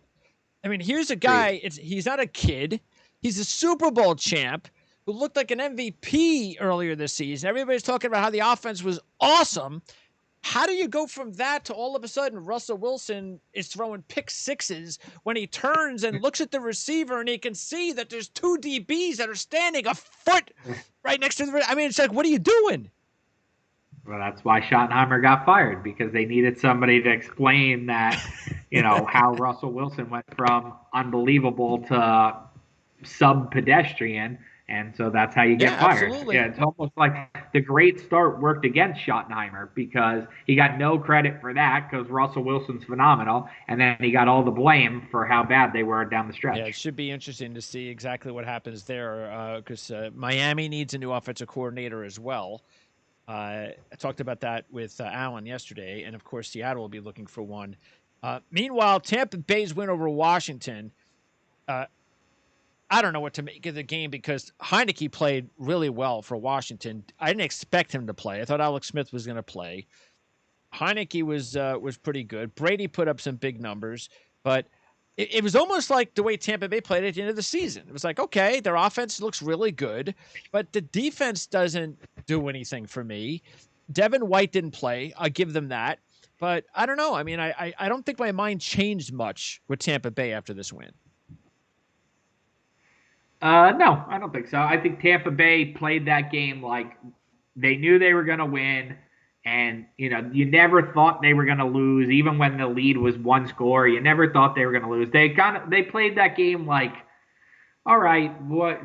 I mean, here's a guy, he's not a kid. He's a Super Bowl champ who looked like an MVP earlier this season. Everybody's talking about how the offense was awesome. How do you go from that to all of a sudden Russell Wilson is throwing pick sixes when he turns and looks at the receiver and he can see that there's two DBs that are standing a foot right next to the – I mean, it's like, what are you doing? Well, that's why Schottenheimer got fired, because they needed somebody to explain that, how Russell Wilson went from unbelievable to sub-pedestrian. And so that's how you get fired. Absolutely. Yeah, it's almost like the great start worked against Schottenheimer, because he got no credit for that because Russell Wilson's phenomenal, and then he got all the blame for how bad they were down the stretch. Yeah, it should be interesting to see exactly what happens there, because Miami needs a new offensive coordinator as well. I talked about that with Alan yesterday, and of course Seattle will be looking for one. Meanwhile, Tampa Bay's win over Washington, I don't know what to make of the game because Heineke played really well for Washington. I didn't expect him to play. I thought Alex Smith was going to play. Heineke was pretty good. Brady put up some big numbers, but it was almost like the way Tampa Bay played at the end of the season. It was like, okay, their offense looks really good, but the defense doesn't do anything for me. Devin White didn't play. I'll give them that. But I don't know. I mean, I don't think my mind changed much with Tampa Bay after this win. No, I don't think so. I think Tampa Bay played that game like they knew they were going to win, and you never thought they were going to lose, even when the lead was one score. You never thought they were going to lose. They played that game like, all right,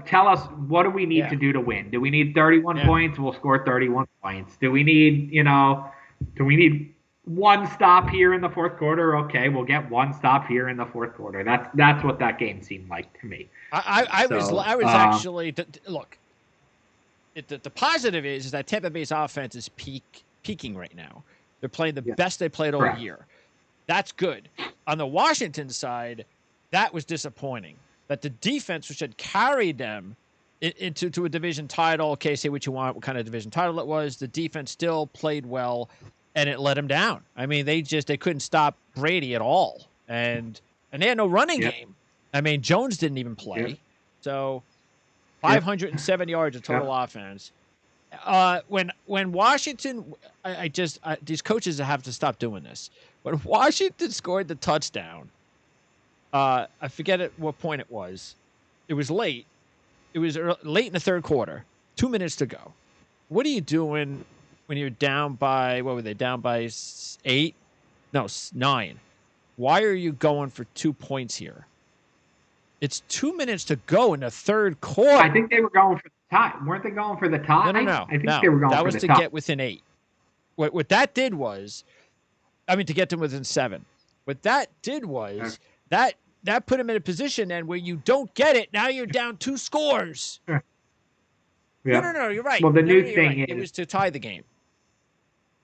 tell us, what do we need to do to win? Do we need 31 points? We'll score 31 points. Do we need one stop here in the fourth quarter? Okay, we'll get one stop here in the fourth quarter. That's what that game seemed like to me. I was actually look. The positive is that Tampa Bay's offense is peaking right now. They're playing the best they played all year. That's good. On the Washington side, that was disappointing. That the defense, which had carried them into a division title, okay, say what you want, what kind of division title it was, the defense still played well, and it let them down. I mean, they couldn't stop Brady at all, and they had no running game. I mean, Jones didn't even play. Yep. So 507 yards of total offense. When Washington, these coaches have to stop doing this. When Washington scored the touchdown, I forget at what point it was. It was late. It was late in the third quarter. 2 minutes to go. What are you doing when you're down by, what were they, down by 8? No, 9. Why are you going for 2 points here? It's 2 minutes to go in the third quarter. I think they were going for the tie. Weren't they going for the tie? No. I think they were going for the tie. That was to get within 8. What that did was, to get them within 7. What that did was that put them in a position then where you don't get it. Now you're down 2 scores. Sure. Yeah. No, you're right. Well, the new thing is it was to tie the game.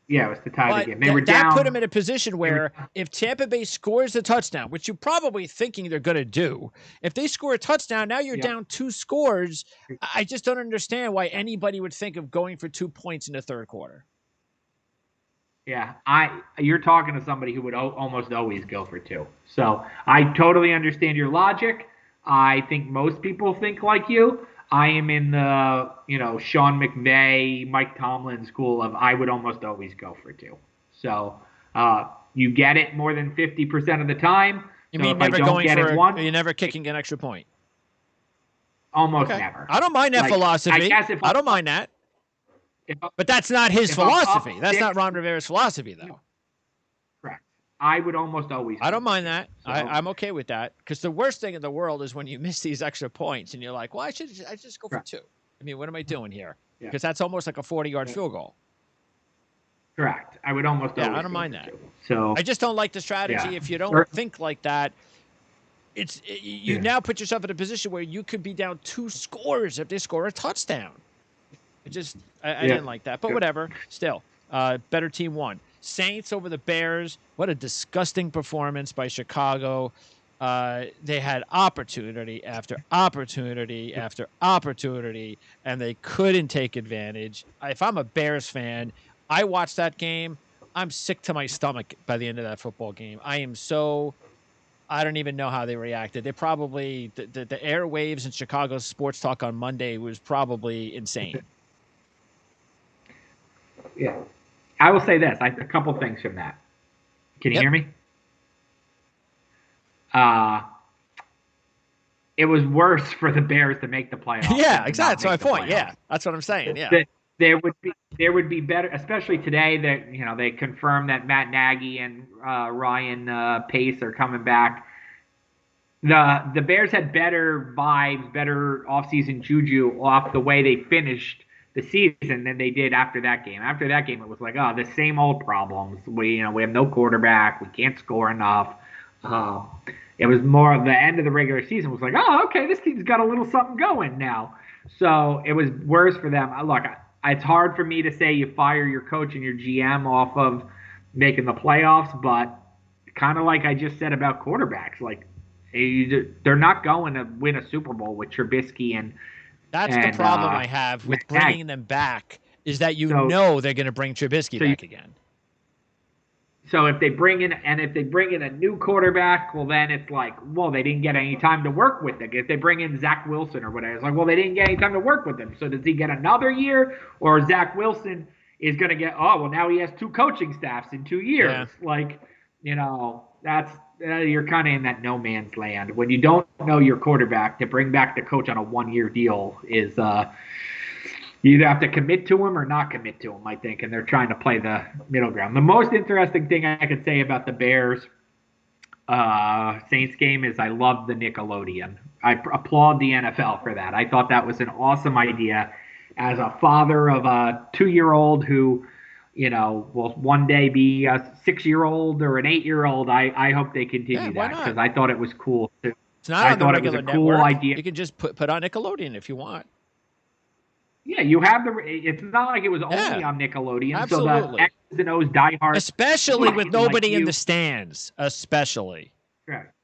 Yeah, it was to tie the game. They were that down. That put them in a position where if Tampa Bay scores a touchdown, which you're probably thinking they're going to do, if they score a touchdown, now you're down 2 scores. I just don't understand why anybody would think of going for 2 points in the third quarter. Yeah, you're talking to somebody who would almost always go for 2. So I totally understand your logic. I think most people think like you. I am in the, Sean McVay, Mike Tomlin school of I would almost always go for 2. So you get it more than 50% of the time. You so mean never going for you're never kicking an extra point? Almost never. I don't mind that philosophy. I don't mind that. But that's not his philosophy. That's not Ron Rivera's philosophy, though. Correct. I would almost always. I don't mind that. So, I'm okay with that. Because the worst thing in the world is when you miss these extra points and you're like, well, I just go for 2. I mean, what am I doing here? Because that's almost like a 40-yard field goal. Correct. I would almost always. I don't mind that. 2. So I just don't like the strategy. If you don't think like that, you now put yourself in a position where you could be down 2 scores if they score a touchdown. I didn't like that, but whatever. Still, better team won. Saints over the Bears. What a disgusting performance by Chicago. They had opportunity after opportunity after opportunity, and they couldn't take advantage. If I'm a Bears fan, I watched that game. I'm sick to my stomach by the end of that football game. I don't even know how they reacted. They probably, the airwaves in Chicago sports talk on Monday was probably insane. Yeah. I will say this. A couple things from that. Can you hear me? It was worse for the Bears to make the playoffs. Yeah, exactly. That's my point. Yeah, that's what I'm saying. Yeah. There would be better, especially today that, they confirmed that Matt Nagy and Ryan Pace are coming back. The Bears had better vibes, better offseason juju off the way they finished the season than they did after that game. After that game, it was like, the same old problems. We have no quarterback. We can't score enough. It was more of the end of the regular season was like, okay, this team's got a little something going now. So it was worse for them. Look, it's hard for me to say you fire your coach and your GM off of making the playoffs, but kind of like I just said about quarterbacks, like they're not going to win a Super Bowl with Trubisky and. That's the problem I have with bringing them back is that know they're going to bring Trubisky back again. So if they bring in a new quarterback, well, then it's like, well, they didn't get any time to work with it. If they bring in Zach Wilson or whatever, it's like, well, they didn't get any time to work with him. So does he get another year, or Zach Wilson is going to get? Now he has 2 coaching staffs in 2 years. Yeah. Like, that's. You're kind of in that no man's land when you don't know your quarterback. To bring back the coach on a 1-year deal is you either have to commit to him or not commit to him, I think, and they're trying to play the middle ground. The most interesting thing I could say about the Bears Saints game is I love the Nickelodeon. I applaud the NFL for that. I thought that was an awesome idea. As a father of a 2-year-old who will one day be a 6-year-old or an 8-year-old. I hope they continue that because I thought it was cool. It's not on the regular network. Cool idea. You can just put on Nickelodeon if you want. Yeah, you have it's not like it was only on Nickelodeon. Absolutely. So the X's and O's diehard. Especially with nobody in the stands. Especially. Correct.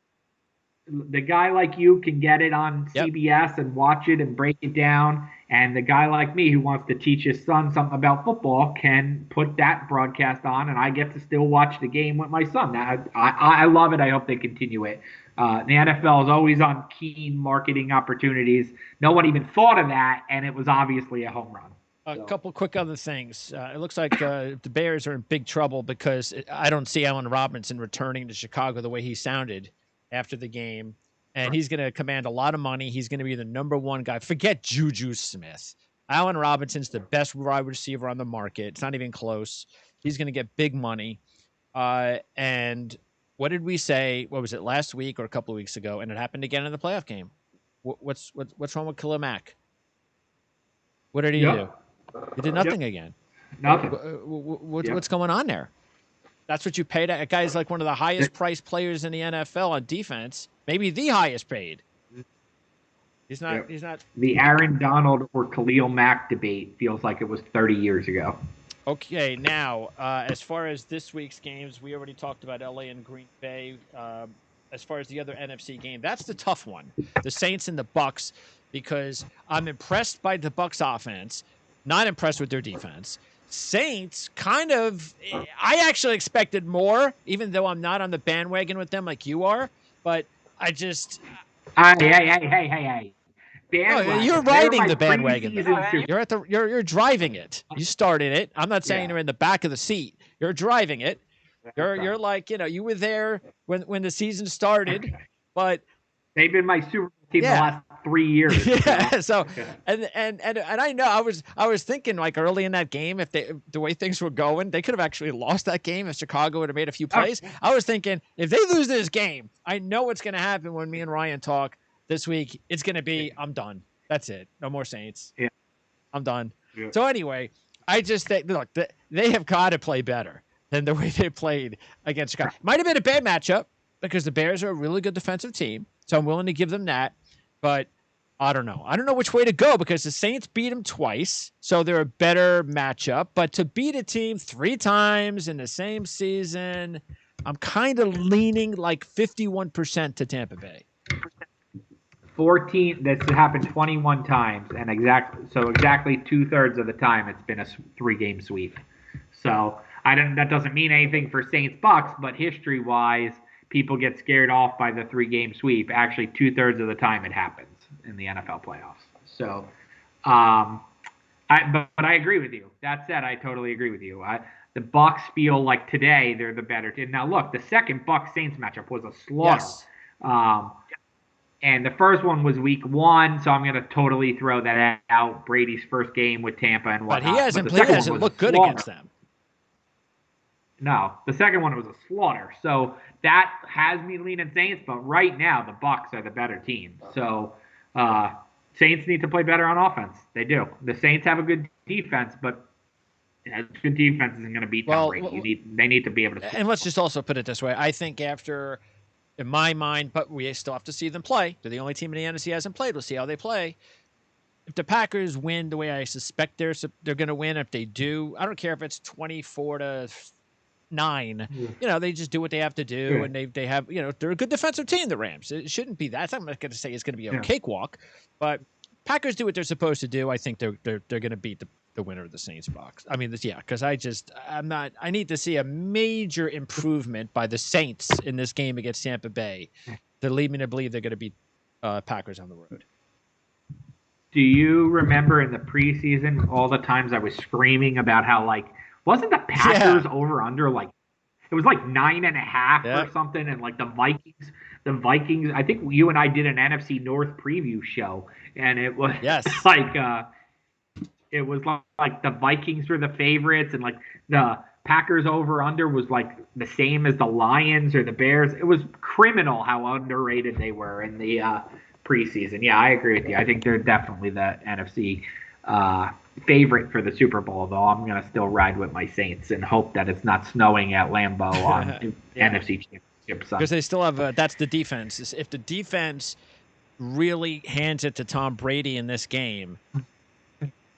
The guy like you can get it on CBS and watch it and break it down And the guy like me who wants to teach his son something about football can put that broadcast on, and I get to still watch the game with my son. I love it. I hope they continue it. The NFL is always on keen marketing opportunities. No one even thought of that, and it was obviously a home run. A couple quick other things. It looks like the Bears are in big trouble because I don't see Allen Robinson returning to Chicago the way he sounded after the game. And he's going to command a lot of money. He's going to be the number one guy. Forget Juju Smith. Allen Robinson's the best wide receiver on the market. It's not even close. He's going to get big money. And what did we say? What was it, last week or a couple of weeks ago? And it happened again in the playoff game. What's wrong with Khalil Mack? What did he do? He did nothing again. Nothing. What's going on there? That's what you paid. A guy's like one of the highest priced players in the NFL on defense, maybe the highest paid. He's not. The Aaron Donald or Khalil Mack debate feels like it was 30 years ago. Okay, now as far as this week's games, we already talked about LA and Green Bay. As far as the other NFC game, that's the tough one. The Saints and the Bucks, because I'm impressed by the Bucks offense, not impressed with their defense. Saints I actually expected more, even though I'm not on the bandwagon with them like you are. But I just Hey. No, you're riding the bandwagon. You're driving it. You started it. I'm not saying you're in the back of the seat. You're driving it. You're like, you were there when the season started, but they've been my Super Bowl team the last 3 years. Yeah. So and I know I was thinking like early in that game, if the way things were going, they could have actually lost that game if Chicago would have made a few plays. I was thinking if they lose this game, I know what's going to happen when me and Ryan talk this week. It's going to be, I'm done. That's it. No more Saints. Yeah. I'm done. Yeah. So anyway, I just think, look, they have got to play better than the way they played against Chicago. Might have been a bad matchup because the Bears are a really good defensive team. So I'm willing to give them that. But I don't know. I don't know which way to go because the Saints beat them twice. So they're a better matchup. But to beat a team 3 times in the same season, I'm kind of leaning like 51% to Tampa Bay. 14. That's happened 21 times, and exactly 2/3 of the time it's been a 3-game sweep. So that doesn't mean anything for Saints Bucks, but history-wise, people get scared off by the 3-game sweep. Actually, 2/3 of the time it happens in the NFL playoffs. So, but I agree with you. That said, I totally agree with you. The Bucks feel like today they're the better team. Now, look, the second Bucks Saints matchup was a slaughter. Yes. And the first one was week 1, so I'm going to totally throw that out. Brady's first game with Tampa and whatnot. But he hasn't looked good against them. No, the second one was a slaughter. So that has me leaning Saints, but right now the Bucks are the better team. So Saints need to play better on offense. They do. The Saints have a good defense, but a good defense isn't going to beat Tom Brady. They need to be able to score. And let's just also put it this way. I think in my mind, but we still have to see them play. They're the only team in the NFC hasn't played. We'll see how they play. If the Packers win the way I suspect they're going to win, if they do, I don't care if it's 24-9. They just do what they have to do, and they have, they're a good defensive team, the Rams. It shouldn't be that. I'm not going to say it's going to be a cakewalk, but Packers do what they're supposed to do. I think they're going to beat the winner of the Saints box. I mean, because I need to see a major improvement by the Saints in this game against Tampa Bay to lead me to believe they're going to beat Packers on the road. Do you remember in the preseason all the times I was screaming about how, wasn't the Packers over under it was 9.5 or something, and the Vikings, I think you and I did an NFC North preview show, and it was it was like the Vikings were the favorites, and the Packers over under was the same as the Lions or the Bears. It was criminal how underrated they were in the preseason. Yeah, I agree with you. I think they're definitely the NFC favorite for the Super Bowl, though I'm going to still ride with my Saints and hope that it's not snowing at Lambeau on NFC Championship Sunday. Because they still have that's the defense. If the defense really hands it to Tom Brady in this game,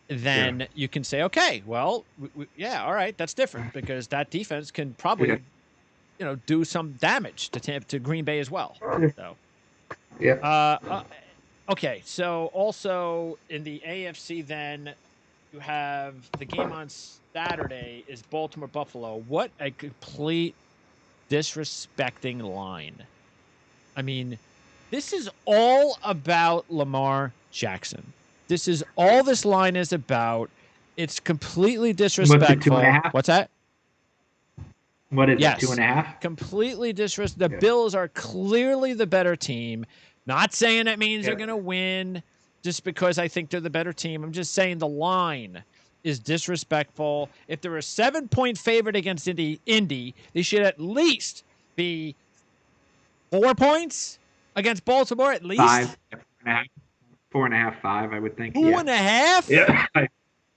then you can say, okay, well, all right, that's different because that defense can probably, do some damage to Green Bay as well. So, Okay, so also in the AFC, then you have the game on Saturday is Baltimore Buffalo. What a complete disrespecting line. I mean, this is all about Lamar Jackson. This is all this line is about. It's completely What's it, disrespectful. 2.5? What's that? What is it, Yes. 2.5? Completely disrespectful. The Yeah. Bills are clearly the better team. Not saying that means they're Yeah. going to win just because I think they're the better team. I'm just saying the line is disrespectful. If they're a 7-point favorite against Indy, they should at least be 4 points against Baltimore, at least. 5, 4.5, 4.5, 5, I would think. 2.5? Yeah.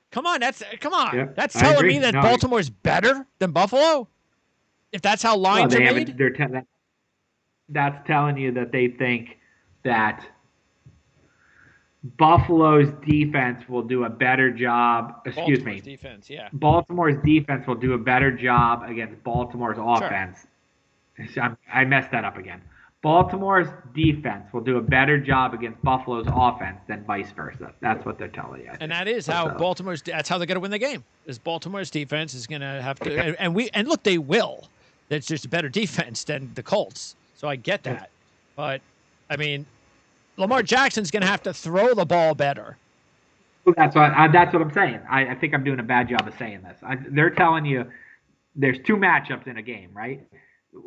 Come on. That's I telling agree. me that No, Baltimore's better than Buffalo? If that's how well, lines they are haven't. made? That's telling you that they think that Buffalo's defense will do a better job. Excuse Baltimore's me. defense, yeah. Baltimore's defense will do a better job against Baltimore's offense. Sure. I messed that up again. Baltimore's defense will do a better job against Buffalo's offense than vice versa. That's what they're telling you. And that is how that's how they're going to win the game. Is Baltimore's defense is going to have to, and look, they will. That's just a better defense than the Colts. So I get that. But, I mean, Lamar Jackson's going to have to throw the ball better. That's what I'm saying. I think I'm doing a bad job of saying this. They're telling you there's two matchups in a game, right?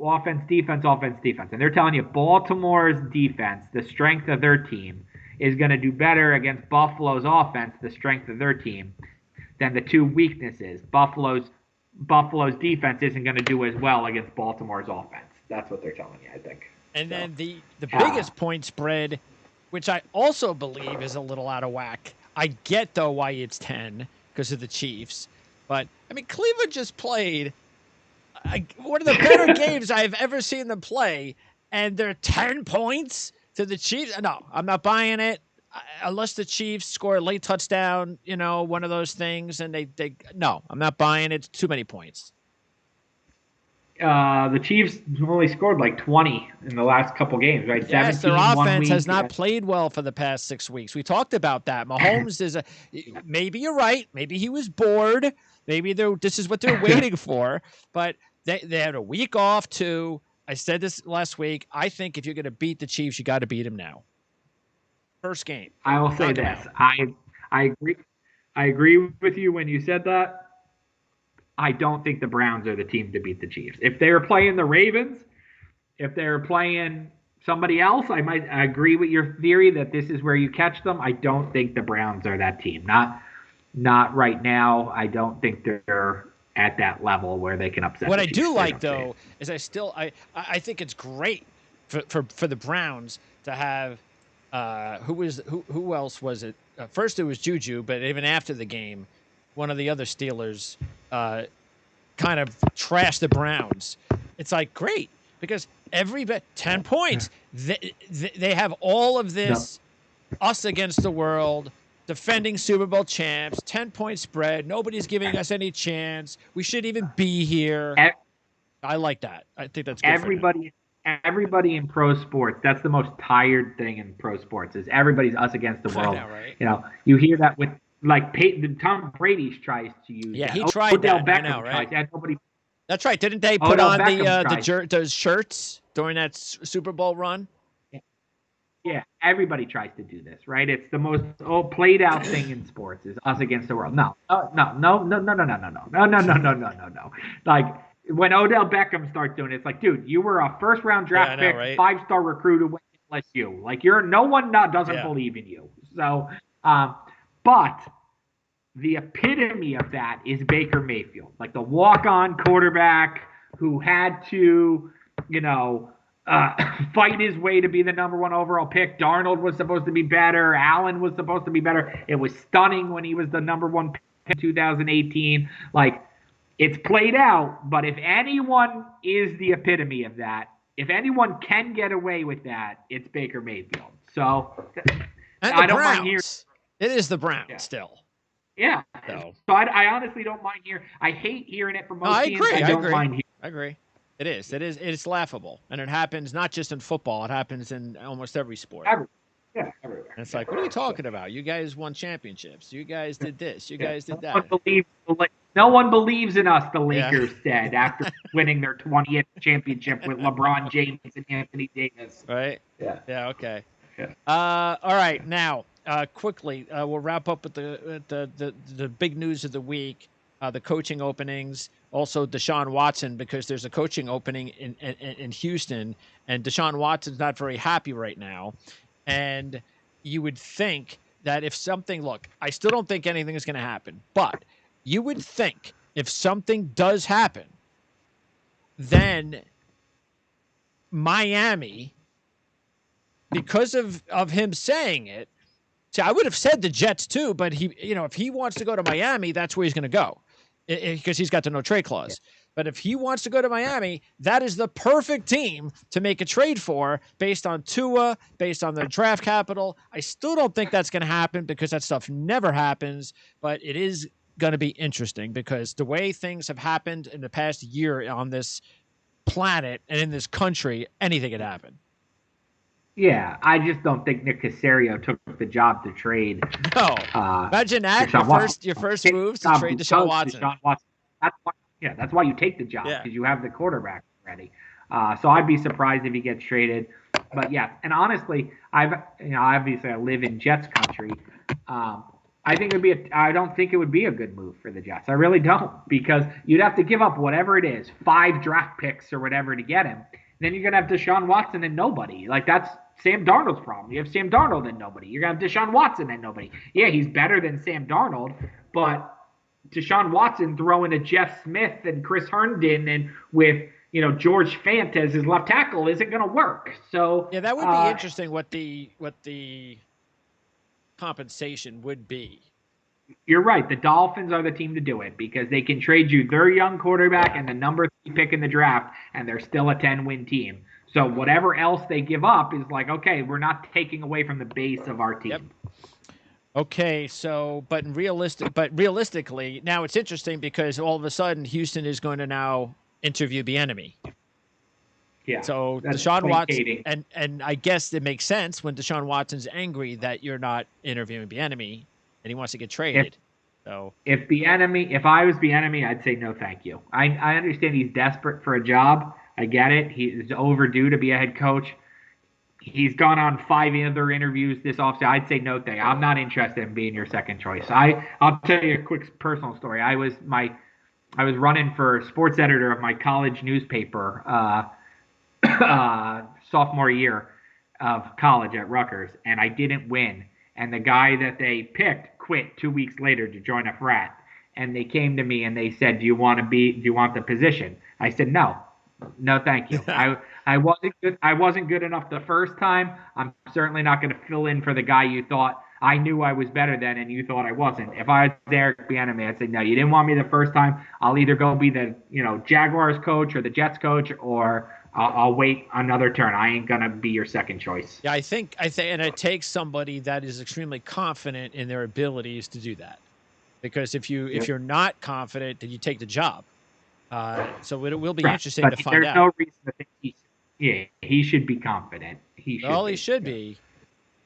Offense, defense, and they're telling you Baltimore's defense, the strength of their team, is going to do better against Buffalo's offense, the strength of their team, than the two weaknesses. Buffalo's defense isn't going to do as well against Baltimore's offense. That's what they're telling you, I think. And then the biggest point spread, which I also believe is a little out of whack. I get, though, why it's 10 because of the Chiefs. But, I mean, Cleveland just played one of the better games I've ever seen them play, and they're 10 points to the Chiefs. No, I'm not buying it. Unless the Chiefs score a late touchdown, one of those things, and no, I'm not buying it. It's too many points. The Chiefs only scored like 20 in the last couple games, right? Yes, their offense has not played well for the past 6 weeks. We talked about that. Mahomes maybe you're right. Maybe he was bored. Maybe this is what they're waiting for. But they had a week off too. I said this last week. I think if you're going to beat the Chiefs, you got to beat them now. First game. I will say this. I agree. I agree with you when you said that. I don't think the Browns are the team to beat the Chiefs. If they were playing the Ravens, if they were playing somebody else, I might agree with your theory that this is where you catch them. I don't think the Browns are that team. Not right now. I don't think they're at that level where they can upset. What I do like, though, is I think it's great for the Browns to have who else was it? First it was Juju, but even after the game, one of the other Steelers kind of trashed the Browns. It's like great because 10 points. They have all of this us against the world, defending Super Bowl champs, 10-point spread. Nobody's giving us any chance. We shouldn't even be here. I like that. I think that's good. Everybody in pro sports, that's the most tired thing in pro sports is everybody's us against the world. I know, right? You hear that with like Tom Brady tries to use. Yeah, that. he tried Odell that. Beckham I know, right? tries. Nobody. That's right. Didn't they put on Beckham those shirts during that Super Bowl run? Yeah, everybody tries to do this, right? It's the most played out thing in sports is us against the world. No. Like when Odell Beckham starts doing it, it's like, dude, you were a first round draft pick, right? 5-star recruit who went to LSU. Like no one doesn't believe in you. So, but the epitome of that is Baker Mayfield, like the walk-on quarterback who had to, fight his way to be the number 1 overall pick. Darnold was supposed to be better. Allen was supposed to be better. It was stunning when he was the number 1 pick in 2018. Like, it's played out, but if anyone is the epitome of that, if anyone can get away with that, it's Baker Mayfield. So, I don't mind hearing. It is the Browns still. Yeah. So I honestly don't mind hearing. I hate hearing it from most teams. I don't mind hearing. I agree. It is. It's laughable, and it happens not just in football. It happens in almost every sport. Everywhere. And it's like, what are you talking about? You guys won championships. You guys did this. You guys did that. No one believes in us, the Yeah. Lakers said after winning their 20th championship with LeBron James and Anthony Davis. Right? Yeah. Yeah, okay. Yeah. All right, now, quickly, we'll wrap up with the big news of the week, the coaching openings, also Deshaun Watson, because there's a coaching opening in Houston, and Deshaun Watson's not very happy right now. And you would think that if something, look, I still don't think anything is going to happen, but you would think if something does happen, then Miami, because of him saying it, see, I would have said the Jets too, but if he wants to go to Miami, that's where he's going to go because he's got the no trade clause. Yeah. But if he wants to go to Miami, that is the perfect team to make a trade for based on Tua, based on the draft capital. I still don't think that's going to happen because that stuff never happens, but it is going to be interesting because the way things have happened in the past year on this planet and in this country, anything could happen. Yeah, I just don't think Nick Caserio took the job to trade. No. Imagine that, your first move to trade Deshaun Watson. That's why you take the job, because you have the quarterback ready. So I'd be surprised if he gets traded. But yeah, and honestly, obviously I live in Jets country. I don't think it would be a good move for the Jets. I really don't, because you'd have to give up whatever it is, 5 draft picks or whatever to get him. Then you're going to have Deshaun Watson and nobody. Like, that's Sam Darnold's problem. You have Sam Darnold and nobody. You're going to have Deshaun Watson and nobody. Yeah, he's better than Sam Darnold, but Deshaun Watson throwing to Jeff Smith and Chris Herndon and with, George Fant as his left tackle isn't going to work. So yeah, that would be interesting what the compensation would be. You're right. The Dolphins are the team to do it because they can trade you their young quarterback and the number 3 pick in the draft, and they're still a 10-win team. So whatever else they give up is like, okay, we're not taking away from the base of our team. Yep. Okay, so but realistically, now it's interesting because all of a sudden Houston is going to now interview the enemy. Yeah. So Deshaun Watson, and I guess it makes sense when Deshaun Watson's angry that you're not interviewing the enemy. And he wants to get traded. If I was the enemy, I'd say no, thank you. I understand he's desperate for a job. I get it. He's overdue to be a head coach. He's gone on 5 other interviews this offseason. I'd say no, thank you. I'm not interested in being your second choice. I'll tell you a quick personal story. I was running for sports editor of my college newspaper sophomore year of college at Rutgers, and I didn't win. And the guy that they picked quit 2 weeks later to join a frat. And they came to me and they said, do you want the position? I said, no, thank you. I wasn't good enough the first time. I'm certainly not going to fill in for the guy you thought I knew I was better than and you thought I wasn't. If I was Eric Bieniemy, I'd say, no, you didn't want me the first time. I'll either go be the Jaguars coach or the Jets coach, or I'll wait another turn. I ain't gonna be your second choice. Yeah, I think, and it takes somebody that is extremely confident in their abilities to do that. Because if you're not confident, then you take the job. So it will be interesting to find out. There's no reason to think he should be confident. He should be.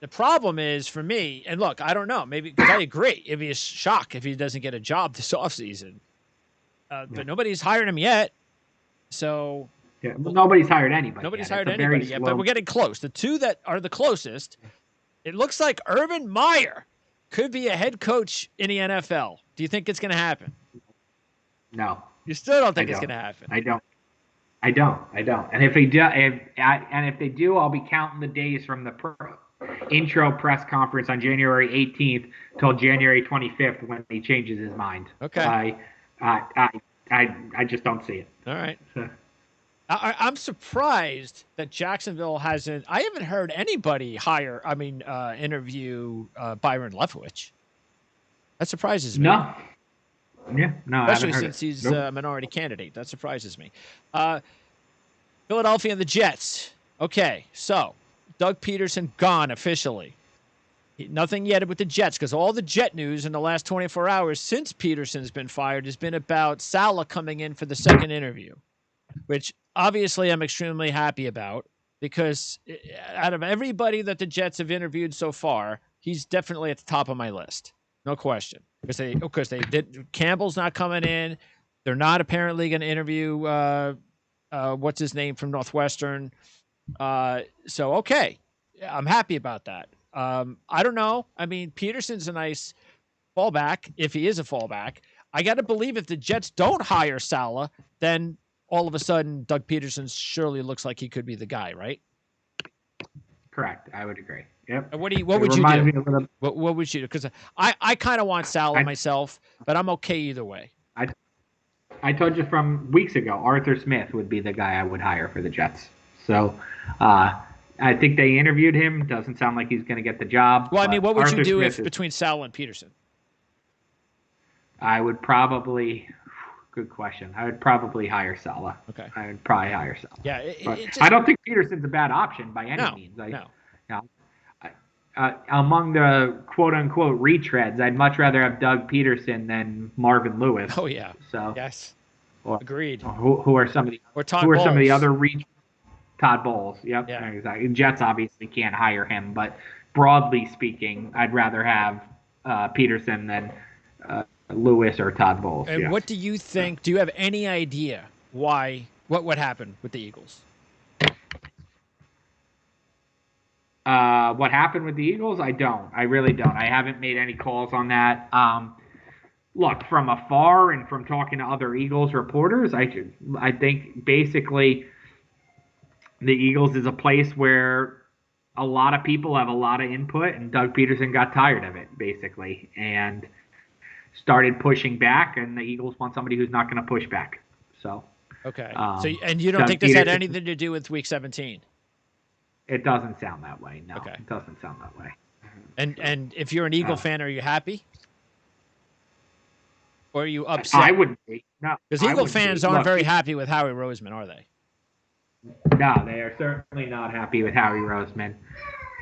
The problem is for me, and look, I don't know, maybe because I agree, it'd be a shock if he doesn't get a job this offseason. But nobody's hired him yet, so. Yeah, well, nobody's hired anybody. Nobody's hired anybody yet, but we're getting close. The 2 that are the closest, it looks like Urban Meyer could be a head coach in the NFL. Do you think it's going to happen? No. You still don't think it's going to happen? I don't. And if they do, I'll be counting the days from the intro press conference on January 18th till January 25th when he changes his mind. Okay. I just don't see it. All right. I'm surprised that Jacksonville hasn't. I haven't heard anybody interview Byron Leftwich. That surprises me. No. Yeah, no. Especially since he's a minority candidate. That surprises me. Philadelphia and the Jets. Okay, so Doug Peterson gone officially. Nothing yet with the Jets because all the Jet news in the last 24 hours since Peterson's been fired has been about Saleh coming in for the second interview, which obviously I'm extremely happy about. because out of everybody that the Jets have interviewed so far, he's definitely at the top of my list. No question. Because they did. Campbell's not coming in. They're not apparently going to interview what's his name from Northwestern. So okay, I'm happy about that. I don't know. I mean, Peterson's a nice fallback if he is a fallback. I got to believe if the Jets don't hire Saleh, then all of a sudden Doug Peterson surely looks like he could be the guy, right? Correct. I would agree. Yep. And what would you do? What would you do? Because I kind of want Saleh myself, but I'm okay either way. I told you from weeks ago, Arthur Smith would be the guy I would hire for the Jets. So I think they interviewed him. Doesn't sound like he's going to get the job. Well, I mean, what would you do between Saleh and Peterson? I would probably – good question. I would probably hire Saleh. Okay. I would probably hire Saleh. Yeah. I don't think Peterson's a bad option by any means. No. Among the quote-unquote retreads, I'd much rather have Doug Peterson than Marvin Lewis. Oh, yeah. So yes. Agreed. Who are some of the other retreads? Todd Bowles. Yep. Yeah. Exactly. Jets obviously can't hire him, but broadly speaking, I'd rather have Peterson than Lewis or Todd Bowles. And what do you think? Do you have any idea what would happen with the Eagles? What happened with the Eagles? I don't. I really don't. I haven't made any calls on that. Look, from afar and from talking to other Eagles reporters, I think basically the Eagles is a place where a lot of people have a lot of input, and Doug Peterson got tired of it, basically, and started pushing back, and the Eagles want somebody who's not going to push back. So okay. And you don't think this had anything to do with Week 17? It doesn't sound that way. No, okay. It doesn't sound that way. And if you're an Eagle fan, are you happy? Or are you upset? I wouldn't be. No, because Eagle fans aren't very happy with Howie Roseman, are they? No, they are certainly not happy with Howie Roseman.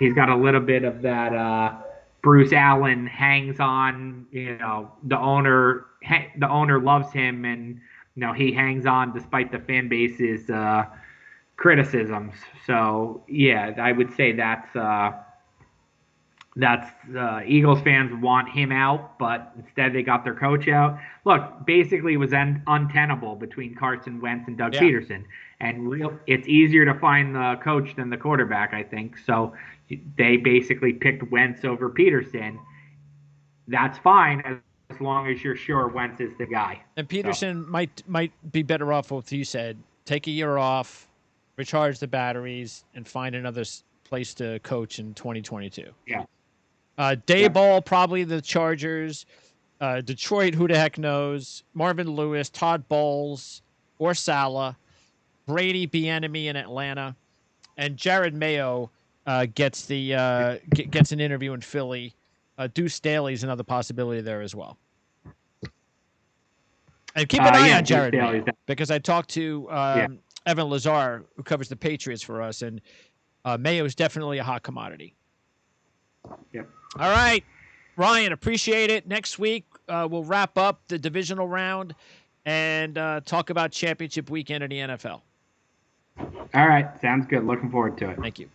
He's got a little bit of that Bruce Allen hangs on. The owner loves him, and he hangs on despite the fan base's criticisms. So yeah, I would say that's Eagles fans want him out, but instead they got their coach out. Look, basically it was untenable between Carson Wentz and Doug Peterson, and it's easier to find the coach than the quarterback, I think. So they basically picked Wentz over Peterson. That's fine as long as you're sure Wentz is the guy. And Peterson might be better off if you said take a year off, recharge the batteries, and find another place to coach in 2022. Yeah. Dayball, probably the Chargers. Detroit, who the heck knows? Marvin Lewis, Todd Bowles, or Saleh. Brady, Bieniemy in Atlanta. And Jared Mayo gets an interview in Philly. Deuce Staley's another possibility there as well. And keep an eye on Jared Mayo, because I talked to Evan Lazar, who covers the Patriots for us, and Mayo is definitely a hot commodity. Yep. All right, Ryan, appreciate it. Next week, we'll wrap up the divisional round and talk about championship weekend in the NFL. All right, sounds good. Looking forward to it. Thank you.